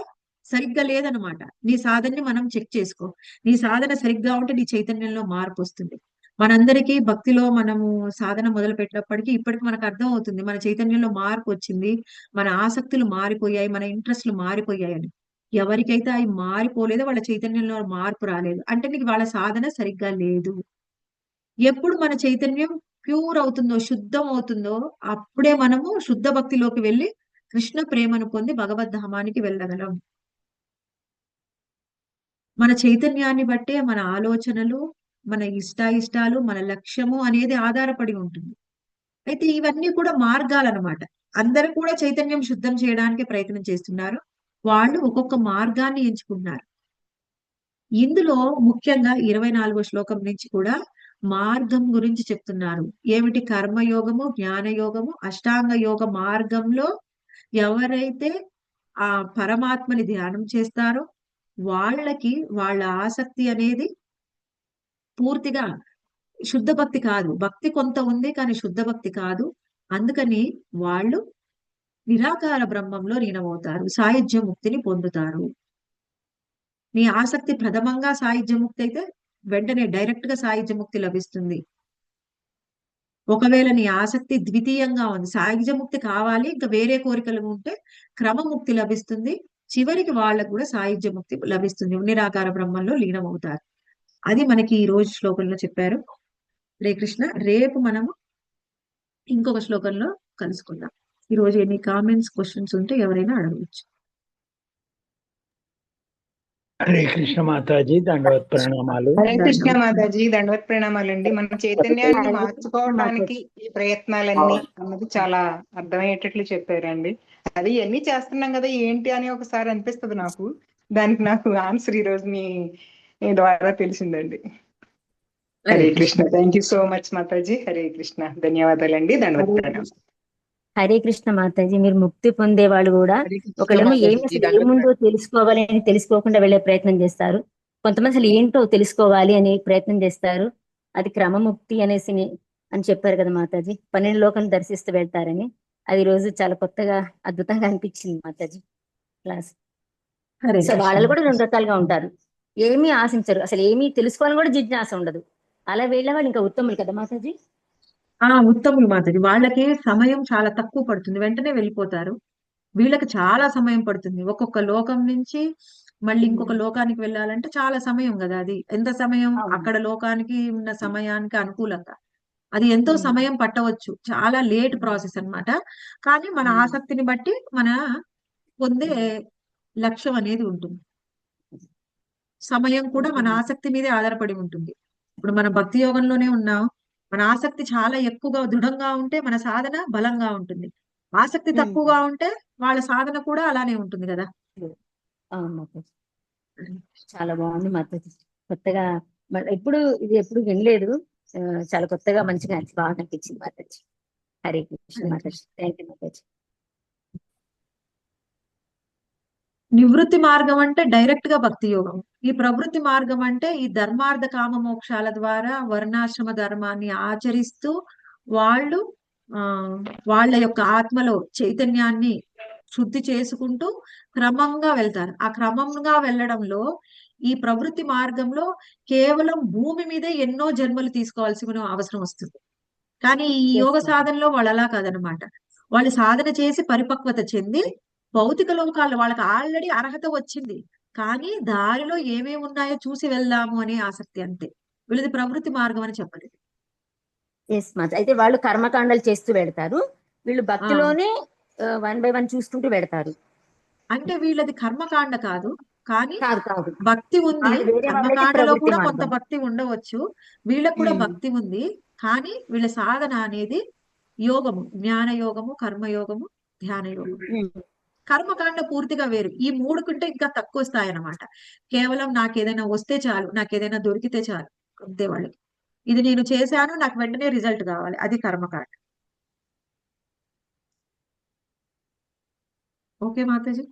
A: సరిగ్గా లేదనమాట. నీ సాధనని మనం చెక్ చేసుకో. నీ సాధన సరిగ్గా ఉంటే నీ చైతన్యంలో మార్పు వస్తుంది. మనందరికీ భక్తిలో మనము సాధన మొదలు పెట్టినప్పటికీ ఇప్పటికి మనకు అర్థం అవుతుంది మన చైతన్యంలో మార్పు వచ్చింది, మన ఆసక్తులు మారిపోయాయి, మన ఇంట్రెస్ట్లు మారిపోయాయని. ఎవరికైతే అవి మారిపోలేదో వాళ్ళ చైతన్యంలో మార్పు రాలేదు అంటే నీకు వాళ్ళ సాధన సరిగ్గా లేదు. ఎప్పుడు మన చైతన్యం ప్యూర్ అవుతుందో, శుద్ధం అవుతుందో అప్పుడే మనము శుద్ధ భక్తిలోకి వెళ్ళి కృష్ణ ప్రేమను పొంది భగవద్ధామానికి వెళ్ళగలం. మన చైతన్యాన్ని బట్టే మన ఆలోచనలు, మన ఇష్టాయిష్టాలు, మన లక్ష్యము అనేది ఆధారపడి ఉంటుంది. అయితే ఇవన్నీ కూడా మార్గాలన్నమాట. అందరూ కూడా చైతన్యం శుద్ధం చేయడానికి ప్రయత్నం చేస్తున్నారు. వాళ్ళు ఒక్కొక్క మార్గాన్ని ఎంచుకుంటున్నారు. ఇందులో ముఖ్యంగా 24వ శ్లోకం నుంచి కూడా మార్గం గురించి చెప్తున్నారు. ఏమిటి? కర్మయోగము, జ్ఞానయోగము, అష్టాంగ యోగ మార్గంలో ఎవరైతే ఆ పరమాత్మని ధ్యానం చేస్తారో వాళ్ళకి వాళ్ళ ఆసక్తి అనేది పూర్తిగా శుద్ధ భక్తి కాదు. భక్తి కొంత ఉంది కానీ శుద్ధ భక్తి కాదు. అందుకని వాళ్ళు నిరాకార బ్రహ్మంలో లీనమవుతారు. సాయుధ్య ముక్తిని పొందుతారు. నీ ఆసక్తి ప్రథమంగా సాయుధ్య ముక్తి అయితే వెంటనే డైరెక్ట్ గా సాయుధ్య ముక్తి లభిస్తుంది. ఒకవేళ నీ ఆసక్తి ద్వితీయంగా ఉంది, సాయుధ్య ముక్తి కావాలి ఇంకా వేరే కోరికలు ఉంటే క్రమముక్తి లభిస్తుంది. చివరికి వాళ్ళకు కూడా సాయుధ్య ముక్తి లభిస్తుంది. నిరాకార బ్రహ్మంలో లీనమవుతారు. అది మనకి ఈ రోజు శ్లోకంలో చెప్పారు. హరే కృష్ణ. రేపు మనము ఇంకొక శ్లోకంలో కలుసుకుందాం. ఈ రోజు ఎన్ని కామెంట్స్, క్వశ్చన్స్ ఉంటే ఎవరైనా అడగవచ్చు.
B: హరే కృష్ణ మాతాజీ, దండవత్ ప్రణామాలు.
C: హరే కృష్ణ మాతాజీ, దండవత్ ప్రణామాలండి. మన చైతన్యాన్ని మార్చుకోవడానికి ఈ ప్రయత్నాలన్నీ అన్నది చాలా అర్థమయ్యేటట్లు చెప్పారండి. అది ఎన్ని చేస్తున్నాం కదా ఏంటి అని ఒకసారి అనిపిస్తుంది నాకు. దానికి నాకు ఆన్సర్ ఈ రోజు మీ ద్వారా తెలిసిందండి. Hare Krishna. Thank you so much Mataji. Hare Krishna. ధన్యవాదాలండి. దండవత్ ప్రణామం.
D: హరే కృష్ణ మాతాజీ. మీరు ముక్తి పొందే వాళ్ళు కూడా
C: హరే కృష్ణ
D: ఒకళ్ళేమో ఏమి
C: మాతాజీ
D: అసలు
C: దండోత్
D: ఏముందో తెలుసుకోవాలి అని తెలుసుకోకుండా వెళ్ళే ప్రయత్నం చేస్తారు. కొంతమంది అసలు ఏంటో తెలుసుకోవాలి అని ప్రయత్నం చేస్తారు. అది క్రమముక్తి అని చెప్పారు కదా మాతాజీ. 12 లోకం దర్శిస్తూ వెళ్తారని. అది ఈ రోజు చాలా కొత్తగా అద్భుతంగా అనిపించింది మాతాజీ క్లాస్.
A: హరే
D: సో
A: కృష్ణ
D: వాళ్ళు కూడా 2
A: మాతాజీ.
D: రకాలుగా ఉంటారు. ఏమీ ఆశించరు, అసలు ఏమీ తెలుసుకోవాలని కూడా జిజ్ఞాస ఉండదు. అలా వెళ్ళే వాళ్ళు ఇంకా ఉత్తములు కదా మాతాజీ.
A: ఉత్తములు మాతాజీ. వాళ్ళకి సమయం చాలా తక్కువ పడుతుంది, వెంటనే వెళ్ళిపోతారు. వీళ్ళకి చాలా సమయం పడుతుంది. ఒక్కొక్క లోకం నుంచి మళ్ళీ ఇంకొక లోకానికి వెళ్ళాలంటే చాలా సమయం కదా. అది ఎంత సమయం,
D: అవును.
A: అక్కడ లోకానికి ఉన్న సమయానికి అనుకూలంగా అది ఎంతో
D: ఉమ్,
A: సమయం పట్టవచ్చు. చాలా లేట్ ప్రాసెస్ అన్నమాట. కానీ మన
D: ఉమ్,
A: ఆసక్తిని బట్టి మన పొందే లక్ష్యం అనేది ఉంటుంది. సమయం కూడా మన ఆసక్తి మీదే ఆధారపడి ఉంటుంది. ఇప్పుడు మన భక్తి యోగంలోనే ఉన్నాం. మన ఆసక్తి చాలా ఎక్కువగా దృఢంగా ఉంటే మన సాధన బలంగా ఉంటుంది. ఆసక్తి
D: ఉమ్.
A: తక్కువగా ఉంటే వాళ్ళ సాధన కూడా అలానే ఉంటుంది కదా.
D: అవును మాతాజీ. చాలా బాగుంది మాతాజీ. కొత్తగా ఎప్పుడు వినలేదు. ఆ, చాలా కొత్తగా మంచిగా బాగా అనిపించింది మాతాజీ. హరే కృష్ణ మాతాజీ. Thank you Mataji.
A: నివృత్తి మార్గం అంటే డైరెక్ట్ గా భక్తి యోగం. ఈ ప్రవృత్తి మార్గం అంటే ఈ ధర్మార్థ కామ మోక్షాల ద్వారా వర్ణాశ్రమ ధర్మాన్ని ఆచరిస్తూ వాళ్ళు ఆ వాళ్ళ యొక్క ఆత్మలో చైతన్యాన్ని శుద్ధి చేసుకుంటూ క్రమంగా వెళ్తారు. ఆ క్రమంగా వెళ్ళడంలో ఈ ప్రవృత్తి మార్గంలో కేవలం భూమి మీదే ఎన్నో జన్మలు తీసుకోవాల్సిన అవసరం వస్తుంది. కానీ ఈ యోగ
D: ఎస్ మాతాజీ.
A: సాధనలో వాళ్ళు అలా కాదనమాట. వాళ్ళు సాధన చేసి పరిపక్వత చెంది భౌతిక లోకాలు వాళ్ళకి ఆల్రెడీ అర్హత వచ్చింది. కానీ దారిలో ఏమేమి ఉన్నాయో చూసి వెళ్దాము అనే ఆసక్తి అంతే. వీళ్ళది ప్రవృత్తి మార్గం అని చెప్పలేదు.
D: ఎస్ మాతాజీ. అయితే వాళ్ళు కర్మకాండలు చేస్తూ పెడతారు, వీళ్ళు
A: ఆ
D: భక్తిలోనే 1 by 1 చూసుకుంటూ పెడతారు.
A: అంటే వీళ్ళది కర్మకాండ కాదు, కానీ
D: కాదు కాదు,
A: భక్తి ఉంది.
D: వాళ్ళది వేరే వాళ్ళైతే
A: కర్మకాండలో
D: ప్రవృత్తి
A: కూడా కొంత
D: మార్గం.
A: భక్తి ఉండవచ్చు. వీళ్ళకు కూడా
D: ఉమ్,
A: భక్తి ఉంది. కానీ వీళ్ళ సాధన అనేది యోగము, జ్ఞాన యోగము, కర్మయోగము, ధ్యాన యోగం.
D: ఉమ్.
A: కర్మకాండ పూర్తిగా వేరు. ఈ 3 కంటే ఇంకా తక్కువ స్థాయి అన్నమాట. కేవలం నాకేదైనా వస్తే చాలు, నాకేదైనా దొరికితే చాలు అంతే వాళ్ళకి. ఇది నేను చేశాను, నాకు వెంటనే రిజల్ట్ కావాలి, అది కర్మకాండ. ఓకే మాతాజీ.